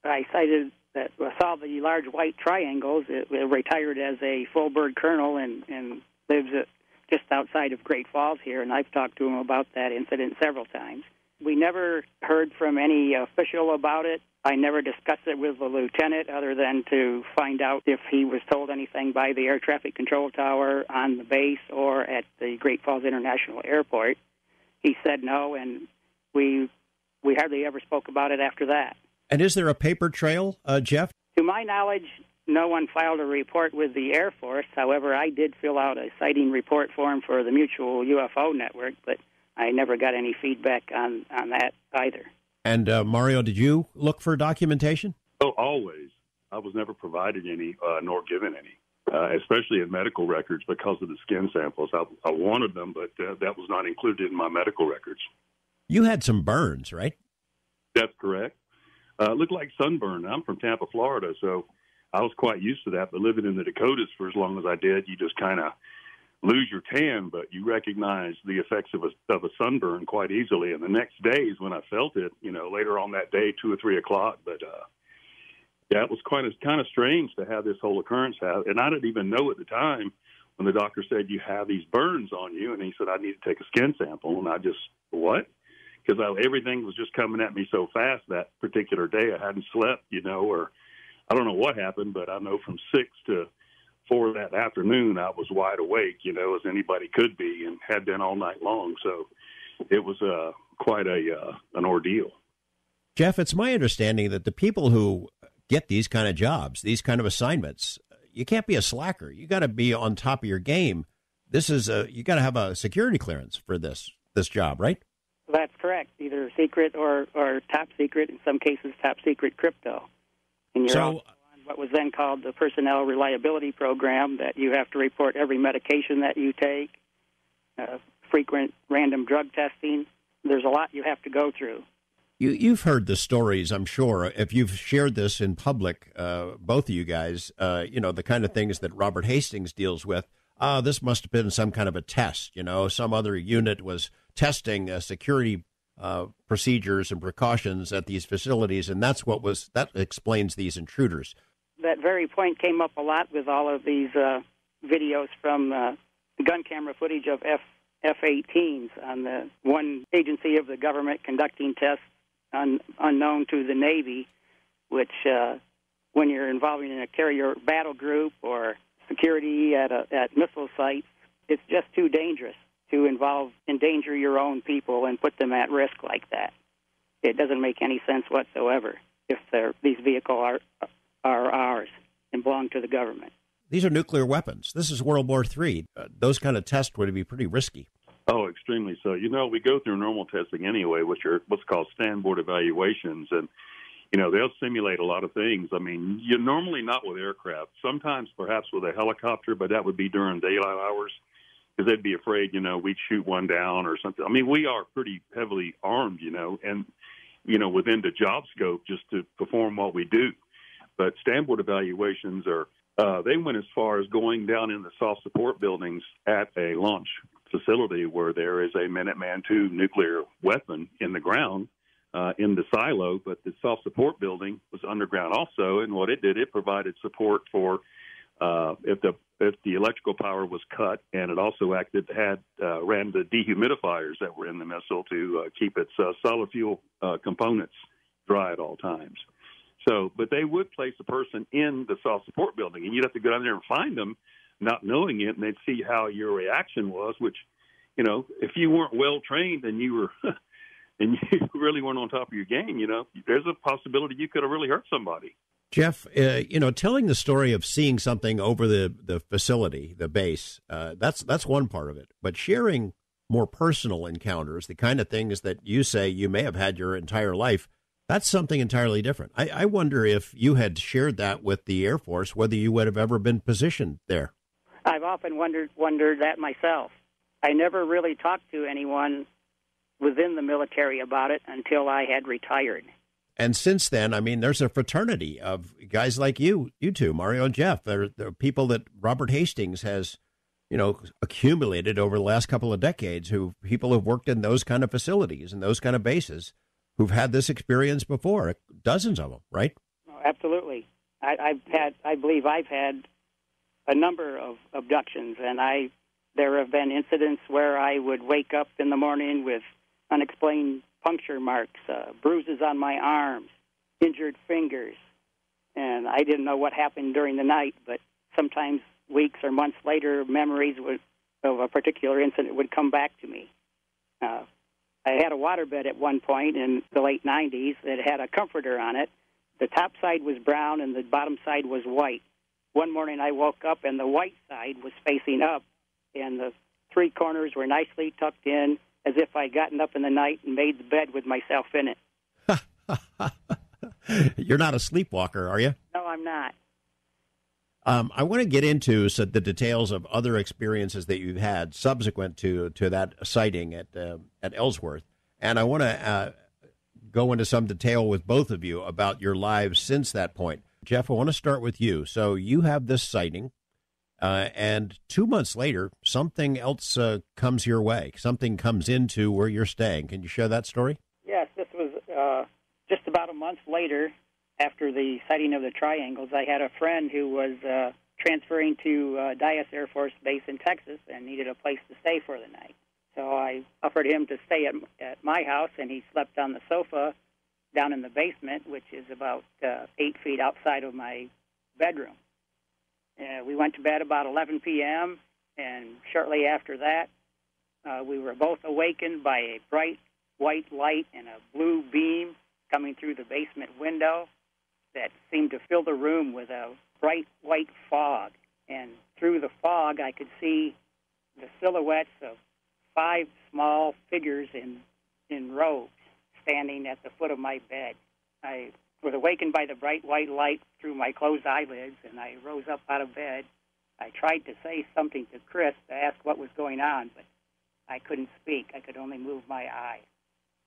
I cited that saw the large white triangles, retired as a full bird colonel and lives just outside of Great Falls here, and I've talked to him about that incident several times. We never heard from any official about it. I never discussed it with the lieutenant other than to find out if he was told anything by the air traffic control tower on the base or at the Great Falls International Airport. He said no, and we hardly ever spoke about it after that. And is there a paper trail, Jeff? To my knowledge, no one filed a report with the Air Force. However, I did fill out a sighting report form for the Mutual UFO Network, but I never got any feedback on that either. And, Mario, did you look for documentation? Oh, always. I was never provided any, nor given any, especially in medical records because of the skin samples. I wanted them, but that was not included in my medical records. You had some burns, right? That's correct. Looked like sunburn. I'm from Tampa, Florida, so I was quite used to that. But living in the Dakotas for as long as I did, you just kind of lose your tan, but you recognize the effects of a sunburn quite easily. And the next day is when I felt it, later on that day, 2 or 3 o'clock. But, yeah, it was kind of strange to have this whole occurrence happen. And I didn't even know at the time when the doctor said, you have these burns on you. And he said, I need to take a skin sample. And I just, what? Because everything was just coming at me so fast that particular day. I hadn't slept, or I don't know what happened, but I know from 6 to 4 that afternoon, I was wide awake, as anybody could be, and had been all night long. So it was quite an ordeal. Jeff, it's my understanding that the people who get these kind of jobs, these kind of assignments, you can't be a slacker. You got to be on top of your game. this is you got to have a security clearance for this job, right? That's correct. Either secret or top secret. In some cases, top secret crypto. And you're also on what was then called the Personnel Reliability Program, that you have to report every medication that you take, frequent random drug testing. There's a lot you have to go through. You've heard the stories, I'm sure. If you've shared this in public, both of you guys, the kind of things that Robert Hastings deals with. This must have been some kind of a test. Some other unit was testing security procedures and precautions at these facilities, and that explains these intruders. That very point came up a lot with all of these videos from gun camera footage of F-18s on the one agency of the government conducting tests unknown to the Navy, which when you're involving in a carrier battle group or security at missile sites, it's just too dangerous to endanger your own people and put them at risk like that. It doesn't make any sense whatsoever if these vehicles are ours and belong to the government. These are nuclear weapons. This is World War III. Those kind of tests would be pretty risky. Oh, extremely so. We go through normal testing anyway, which are what's called stand-board evaluations, and they'll simulate a lot of things. I mean, you're normally not with aircraft. Sometimes perhaps with a helicopter, but that would be during daylight hours because they'd be afraid, we'd shoot one down or something. I mean, we are pretty heavily armed, and, within the job scope just to perform what we do. But stand-board evaluations they went as far as going down in the soft support buildings at a launch facility where there is a Minuteman II nuclear weapon in the ground in the silo, but the soft support building was underground also, and what it did, it provided support for if the electrical power was cut, and it also ran the dehumidifiers that were in the missile to keep its solid fuel components dry at all times. So, but they would place a person in the soft support building, and you'd have to go down there and find them, not knowing it, and they'd see how your reaction was, which, if you weren't well trained and you were and you really weren't on top of your game, there's a possibility you could have really hurt somebody. Jeff, telling the story of seeing something over the facility, the base, that's one part of it. But sharing more personal encounters, the kind of things that you say you may have had your entire life, that's something entirely different. I wonder if you had shared that with the Air Force, whether you would have ever been positioned there. I've often wondered that myself. I never really talked to anyone within the military about it until I had retired. And since then, there's a fraternity of guys like you two, Mario and Jeff. They're people that Robert Hastings has, accumulated over the last couple of decades, people who've worked in those kind of facilities and those kind of bases who've had this experience before, dozens of them, right? Oh, absolutely. I believe I've had a number of abductions, and there have been incidents where I would wake up in the morning with unexplained puncture marks, bruises on my arms, injured fingers, and I didn't know what happened during the night, but sometimes weeks or months later, memories of a particular incident would come back to me. I had a waterbed at one point in the late 90s that had a comforter on it. The top side was brown and the bottom side was white. One morning I woke up and the white side was facing up, and the three corners were nicely tucked in as if I'd gotten up in the night and made the bed with myself in it. You're not a sleepwalker, are you? No, I'm not. I want to get into the details of other experiences that you've had subsequent to that sighting at Ellsworth, and I want to go into some detail with both of you about your lives since that point. Jeff, I want to start with you. So you have this sighting, and 2 months later, something else comes your way. Something comes into where you're staying. Can you share that story? Yes, this was just about a month later. After the sighting of the triangles, I had a friend who was transferring to Dyess Air Force Base in Texas and needed a place to stay for the night. So I offered him to stay at my house, and he slept on the sofa down in the basement, which is about 8 feet outside of my bedroom. We went to bed about 11 p.m., and shortly after that, we were both awakened by a bright white light and a blue beam coming through the basement window that seemed to fill the room with a bright white fog. And through the fog, I could see the silhouettes of 5 small figures in robes standing at the foot of my bed. I was awakened by the bright white light through my closed eyelids, and I rose up out of bed. I tried to say something to Chris to ask what was going on, but I couldn't speak. I could only move my eyes.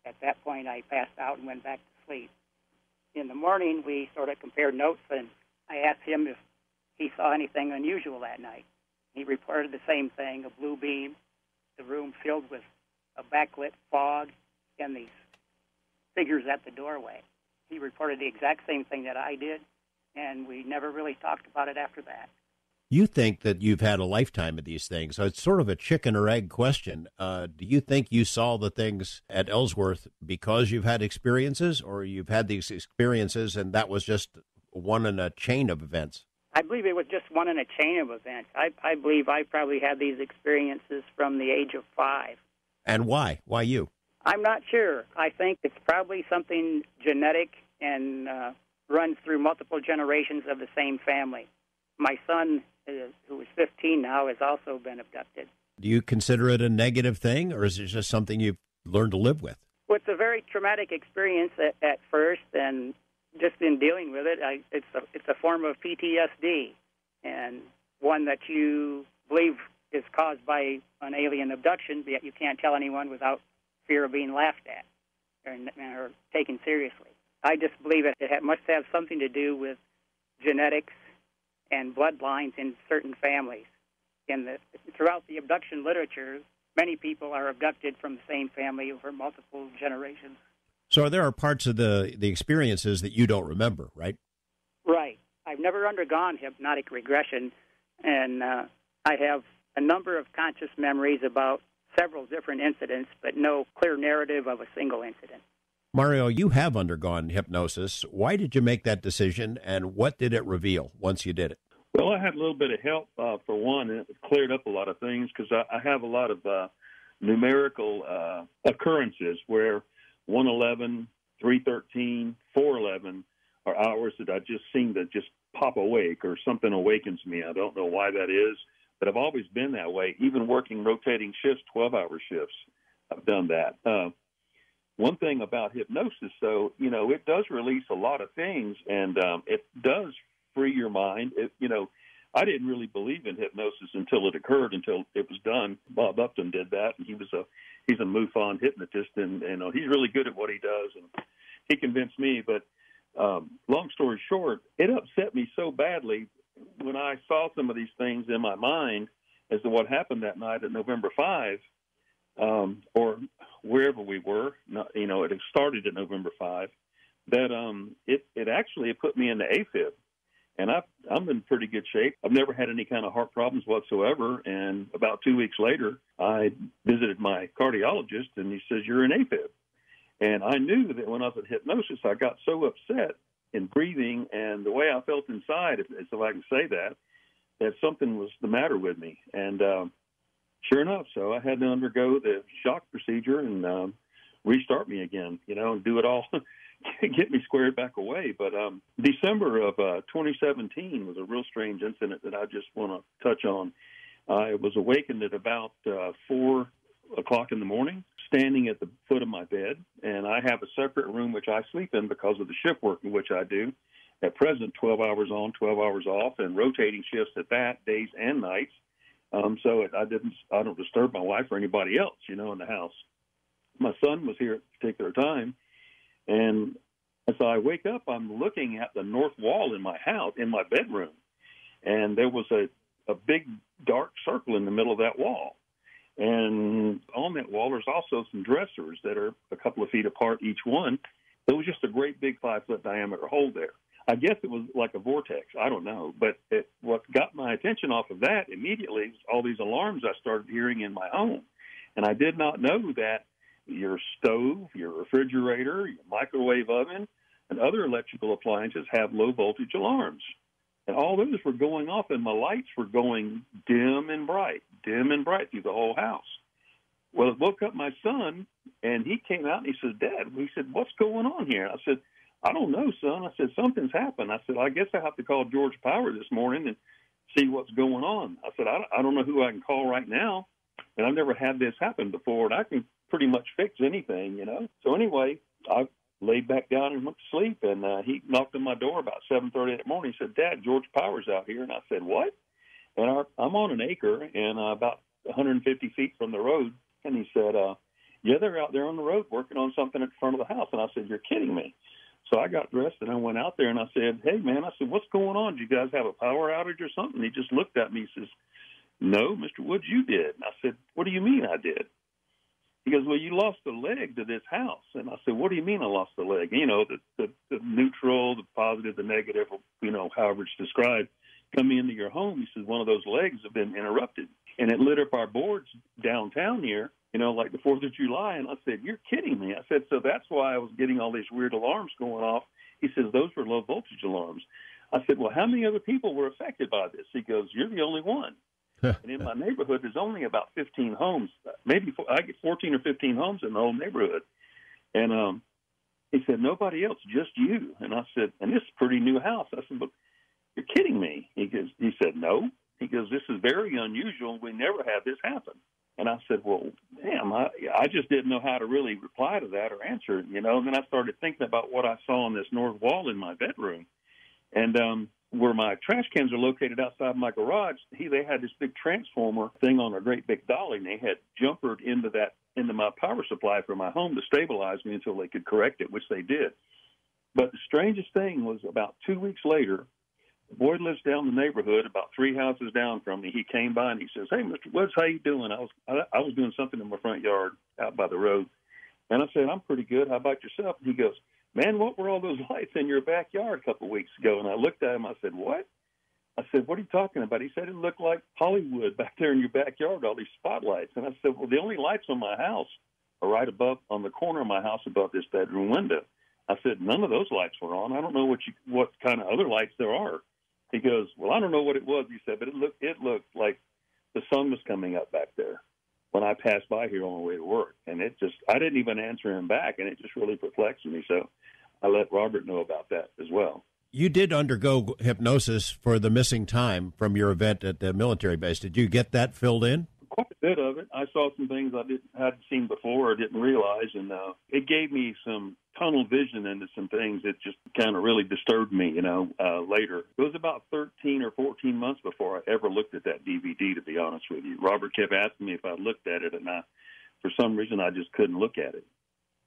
At that point, I passed out and went back to sleep. In the morning, we sort of compared notes, and I asked him if he saw anything unusual that night. He reported the same thing, a blue beam, the room filled with a backlit fog, and these figures at the doorway. He reported the exact same thing that I did, and we never really talked about it after that. You think that you've had a lifetime of these things, so it's sort of a chicken or egg question. Do you think you saw the things at Ellsworth because you've had experiences, or you've had these experiences and that was just one in a chain of events? I believe it was just one in a chain of events. I believe I probably had these experiences from the age of 5. And why? Why you? I'm not sure. I think it's probably something genetic and runs through multiple generations of the same family. My son, who is 15 now, has also been abducted. Do you consider it a negative thing, or is it just something you've learned to live with? Well, it's a very traumatic experience at first, and just in dealing with it, it's a form of PTSD, and one that you believe is caused by an alien abduction, yet you can't tell anyone without fear of being laughed at or taken seriously. I just believe it must have something to do with genetics and bloodlines in certain families. Throughout the abduction literature, many people are abducted from the same family over multiple generations. So there are parts of the experiences that you don't remember, right? Right. I've never undergone hypnotic regression, and I have a number of conscious memories about several different incidents, but no clear narrative of a single incident. Mario, you have undergone hypnosis. Why did you make that decision, and what did it reveal once you did it? Well, I had a little bit of help, for one, and it cleared up a lot of things because I have a lot of numerical occurrences where 111, 313, 411 are hours that I just seem to just pop awake or something awakens me. I don't know why that is, but I've always been that way. Even working rotating shifts, 12-hour shifts, I've done that. One thing about hypnosis, though, it does release a lot of things, and it does free your mind. I didn't really believe in hypnosis until it occurred, until it was done. Bob Upton did that, and he's a MUFON hypnotist, and he's really good at what he does, and he convinced me. But long story short, it upset me so badly when I saw some of these things in my mind as to what happened that night at November 5, or wherever we were. It had started at November 5. That it actually put me into AFib. And I'm in pretty good shape. I've never had any kind of heart problems whatsoever. And about 2 weeks later, I visited my cardiologist, and he says, "You're in AFib." And I knew that when I was in hypnosis, I got so upset in breathing and the way I felt inside, if I can say that something was the matter with me. And sure enough, so I had to undergo the shock procedure and restart me again, and do it all. Get me squared back away. But December of 2017 was a real strange incident that I just want to touch on. I was awakened at about 4 o'clock in the morning, standing at the foot of my bed, and I have a separate room which I sleep in because of the shift work in which I do. At present, 12 hours on, 12 hours off, and rotating shifts at that, days and nights. So I don't disturb my wife or anybody else, in the house. My son was here at a particular time. And as I wake up, I'm looking at the north wall in my house, in my bedroom, and there was a big dark circle in the middle of that wall. And on that wall, there's also some dressers that are a couple of feet apart each one. There was just a great big 5-foot diameter hole there. I guess it was like a vortex. I don't know. But what got my attention off of that immediately was all these alarms I started hearing in my home. And I did not know that your stove, your refrigerator, your microwave oven, and other electrical appliances have low-voltage alarms. And all those were going off, and my lights were going dim and bright through the whole house. Well, it woke up my son, and he came out, and he said, "Dad," he said, "what's going on here?" I said, "I don't know, son." I said, "Something's happened." I said, "I guess I have to call George Power this morning and see what's going on." I said, I don't know who I can call right now. and I've never had this happen before, and I can pretty much fix anything, you know. So anyway, I laid back down and went to sleep, and he knocked on my door about 7:30 in the morning. He said, "Dad, George Power's out here." And I said, "What?" And I'm on an acre and about 150 feet from the road. And he said, "Yeah, they're out there on the road working on something at the front of the house." And I said, "You're kidding me." So I got dressed and I went out there and I said, "Hey, man," I said, "what's going on? Did you guys have a power outage or something?" He just looked at me. He says, "No, Mr. Woods, you did." And I said, "What do you mean I did?" He goes, "Well, you lost a leg to this house." And I said, "What do you mean I lost a leg?" You know, the neutral, the positive, the negative, you know, however it's described, coming into your home. He says, "One of those legs have been interrupted." And it lit up our boards downtown here, you know, like the 4th of July. And I said, "You're kidding me." I said, "So that's why I was getting all these weird alarms going off." He says, "Those were low voltage alarms." I said, "Well, how many other people were affected by this?" He goes, "You're the only one." And in my neighborhood, there's only about 15 homes. Maybe I get 14 or 15 homes in the whole neighborhood. And he said, "Nobody else, just you." And I said, "And this is a pretty new house." I said, "But you're kidding me." He said, "No." He goes, "This is very unusual. We never had this happen." And I said, "Well, damn, I just didn't know how to really reply to that or answer it, you know." And then I started thinking about what I saw on this north wall in my bedroom. And where my trash cans are located outside my garage, they had this big transformer thing on a great big dolly, and they had jumpered into my power supply for my home to stabilize me until they could correct it, which they did. But the strangest thing was about 2 weeks later, the boy lives down the neighborhood, about 3 houses down from me. He came by and he says, "Hey, Mr. Woods, how you doing?" I was doing something in my front yard out by the road. And I said, "I'm pretty good. How about yourself?" And he goes, "Man, what were all those lights in your backyard a couple of weeks ago?" And I looked at him. I said, "What?" I said, "What are you talking about?" He said, "It looked like Hollywood back there in your backyard, all these spotlights." And I said, "Well, the only lights on my house are right above, on the corner of my house above this bedroom window." I said, "None of those lights were on. I don't know what kind of other lights there are." He goes, "Well, I don't know what it was," he said, "but it looked like the sun was coming up back there when I passed by here on the way to work." And I didn't even answer him back, and it just really perplexed me. So I let Robert know about that as well. You did undergo hypnosis for the missing time from your event at the military base. Did you get that filled in? Quite a bit of it. I saw some things I hadn't seen before or didn't realize, and it gave me some tunnel vision into some things that just kind of really disturbed me, you know, later. It was about 13 or 14 months before I ever looked at that DVD, to be honest with you. Robert kept asking me if I looked at it, and for some reason I just couldn't look at it.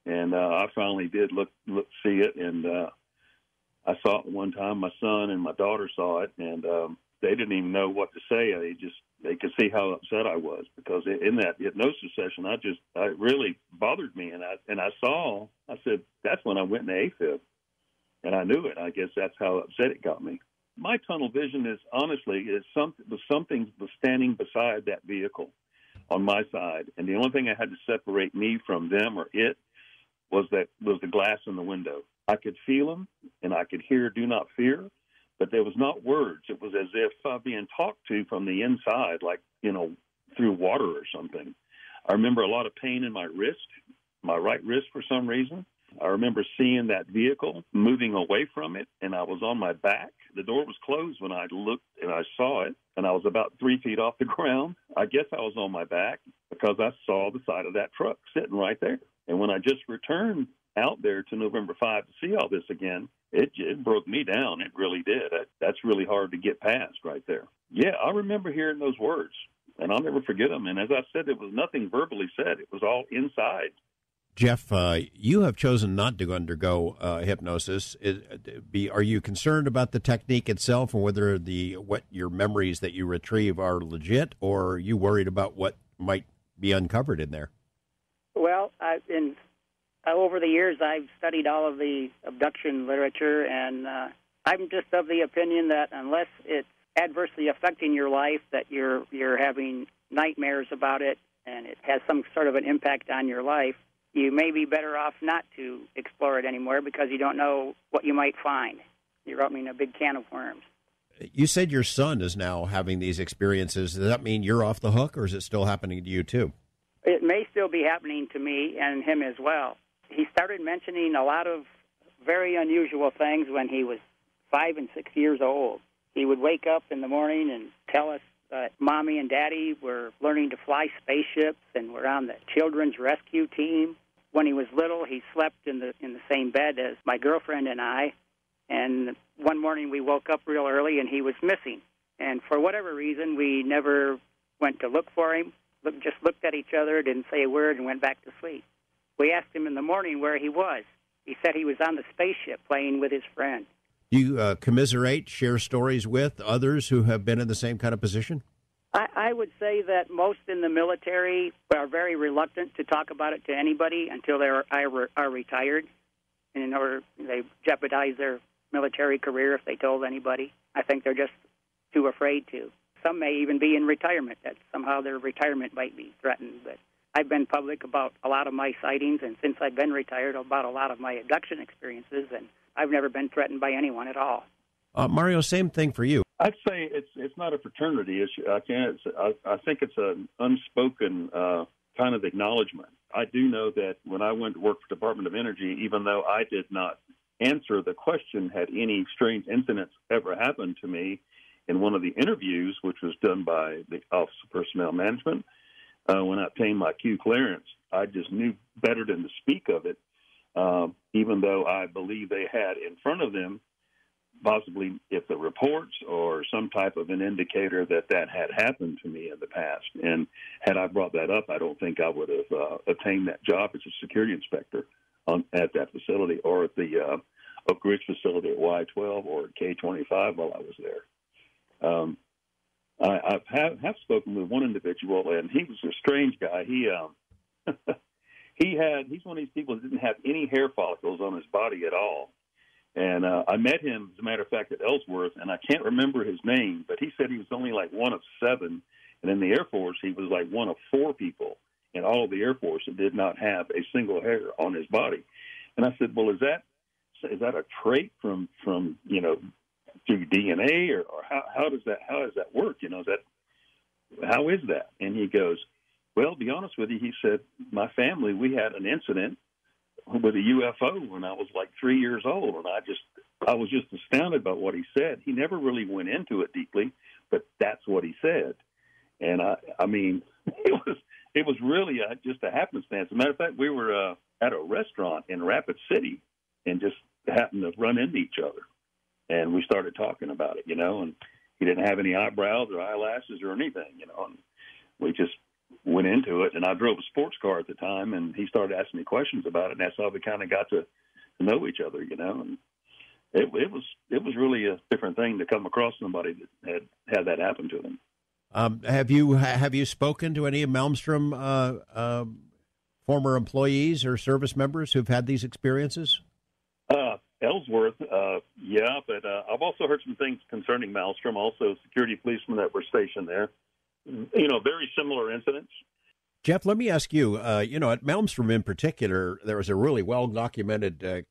And I finally did see it, and I saw it one time. My son and my daughter saw it, and they didn't even know what to say. They could see how upset I was, because in that hypnosis session, it really bothered me. And I said, that's when I went into AFib, and I knew it. I guess that's how upset it got me. My tunnel vision is something was standing beside that vehicle on my side, and the only thing I had to separate me from them or it was the glass in the window. I could feel them, and I could hear "Do not fear," but there was not words. It was as if being talked to from the inside, like, you know, through water or something. I remember a lot of pain in my wrist, my right wrist for some reason. I remember seeing that vehicle moving away from it, and I was on my back. The door was closed when I looked, and I saw it, and I was about 3 feet off the ground. I guess I was on my back because I saw the side of that truck sitting right there. And when I just returned out there to November 5 to see all this again, it broke me down. It really did. That's really hard to get past right there. Yeah, I remember hearing those words, and I'll never forget them. And as I said, it was nothing verbally said. It was all inside. Jeff, you have chosen not to undergo hypnosis. Are you concerned about the technique itself and whether what your memories that you retrieve are legit, or are you worried about what might be uncovered in there? Well, over the years, I've studied all of the abduction literature, and I'm just of the opinion that unless it's adversely affecting your life, that you're having nightmares about it, and it has some sort of an impact on your life, you may be better off not to explore it anymore, because you don't know what you might find. You're opening a big can of worms. You said your son is now having these experiences. Does that mean you're off the hook, or is it still happening to you too? It may still be happening to me and him as well. He started mentioning a lot of very unusual things when he was 5 and 6 years old. He would wake up in the morning and tell us Mommy and Daddy were learning to fly spaceships and were on the children's rescue team. When he was little, he slept in the same bed as my girlfriend and I. And one morning we woke up real early and he was missing. And for whatever reason, we never went to look for him. Just looked at each other, didn't say a word, and went back to sleep. We asked him in the morning where he was. He said he was on the spaceship playing with his friend. Do you commiserate, share stories with others who have been in the same kind of position? I would say that most in the military are very reluctant to talk about it to anybody until they are retired, and in order they jeopardize their military career if they told anybody. I think they're just too afraid to. Some may even be in retirement, that somehow their retirement might be threatened. But I've been public about a lot of my sightings, and since I've been retired, about a lot of my abduction experiences, and I've never been threatened by anyone at all. Mario, same thing for you. I'd say it's not a fraternity issue. I think it's an unspoken kind of acknowledgement. I do know that when I went to work for the Department of Energy, even though I did not answer the question, had any strange incidents ever happened to me, in one of the interviews, which was done by the Office of Personnel Management, when I obtained my Q clearance, I just knew better than to speak of it, even though I believe they had in front of them possibly if the reports or some type of an indicator that had happened to me in the past. And had I brought that up, I don't think I would have obtained that job as a security inspector at that facility, or at the Oak Ridge facility at Y12 or at K25 while I was there. I have spoken with one individual, and he was a strange guy. He's one of these people that didn't have any hair follicles on his body at all. And I met him, as a matter of fact, at Ellsworth, and I can't remember his name, but he said he was only like one of 7. And in the Air Force, he was like one of 4 people in all of the Air Force that did not have a single hair on his body. And I said, well, is that a trait from through DNA, or how does that work? How is that? And he goes, well, to be honest with you, he said, my family, we had an incident with a UFO when I was like 3 years old, and I was just astounded by what he said. He never really went into it deeply, but that's what he said. And I mean, it was really just a happenstance. As a matter of fact, we were at a restaurant in Rapid City and just happened to run into each other. And we started talking about it, and he didn't have any eyebrows or eyelashes or anything, and we just went into it. And I drove a sports car at the time, and he started asking me questions about it, and that's how we kind of got to know each other, and it was really a different thing to come across somebody that had that happen to them. Have you spoken to any of Malmstrom former employees or service members who've had these experiences? Ellsworth, yeah, but I've also heard some things concerning Malmstrom, also security policemen that were stationed there. Very similar incidents. Jeff, let me ask you, at Malmstrom in particular, there was a really well-documented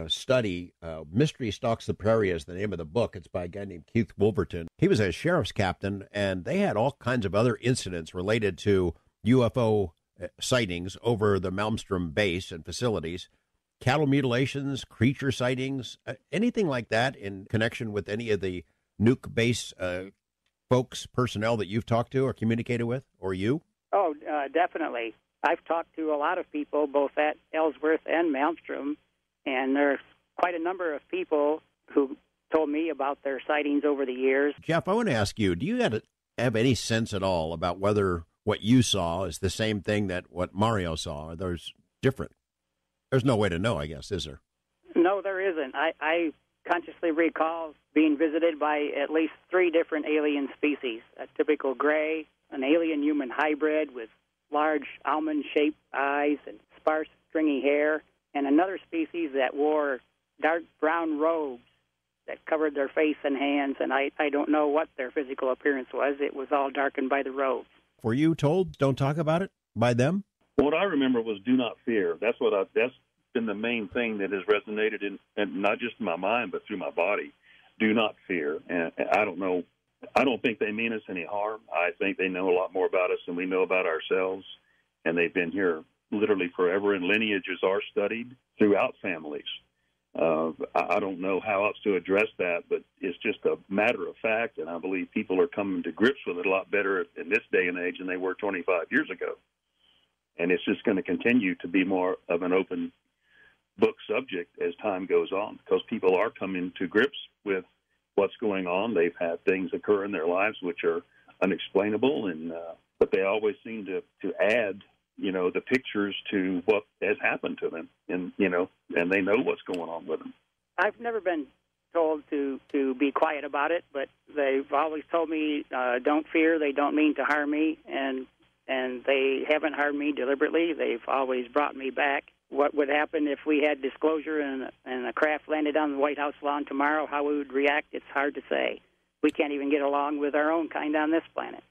study. Mystery Stalks the Prairie is the name of the book. It's by a guy named Keith Wolverton. He was a sheriff's captain, and they had all kinds of other incidents related to UFO sightings over the Malmstrom base and facilities. Cattle mutilations, creature sightings, anything like that in connection with any of the nuke base personnel that you've talked to or communicated with, or you? Oh, definitely. I've talked to a lot of people, both at Ellsworth and Malmstrom, and there's quite a number of people who told me about their sightings over the years. Jeff, I want to ask you, do you have any sense at all about whether what you saw is the same thing that what Mario saw, or there's different? There's no way to know, I guess, is there? No, there isn't. I consciously recall being visited by at least 3 different alien species, a typical gray, an alien-human hybrid with large almond-shaped eyes and sparse, stringy hair, and another species that wore dark brown robes that covered their face and hands, and I don't know what their physical appearance was. It was all darkened by the robes. Were you told don't talk about it by them? What I remember was do not fear. That's been the main thing that has resonated in not just in my mind, but through my body. Do not fear. And I don't know. I don't think they mean us any harm. I think they know a lot more about us than we know about ourselves. And they've been here literally forever, and lineages are studied throughout families. I don't know how else to address that, but it's just a matter of fact, and I believe people are coming to grips with it a lot better in this day and age than they were 25 years ago. And it's just going to continue to be more of an open book subject as time goes on, because people are coming to grips with what's going on. They've had things occur in their lives which are unexplainable, and but they always seem to add, the pictures to what has happened to them, and they know what's going on with them. I've never been told to be quiet about it, but they've always told me, don't fear, they don't mean to harm me, and they haven't harmed me deliberately. They've always brought me back. What would happen if we had disclosure and a craft landed on the White House lawn tomorrow, how we would react, it's hard to say. We can't even get along with our own kind on this planet.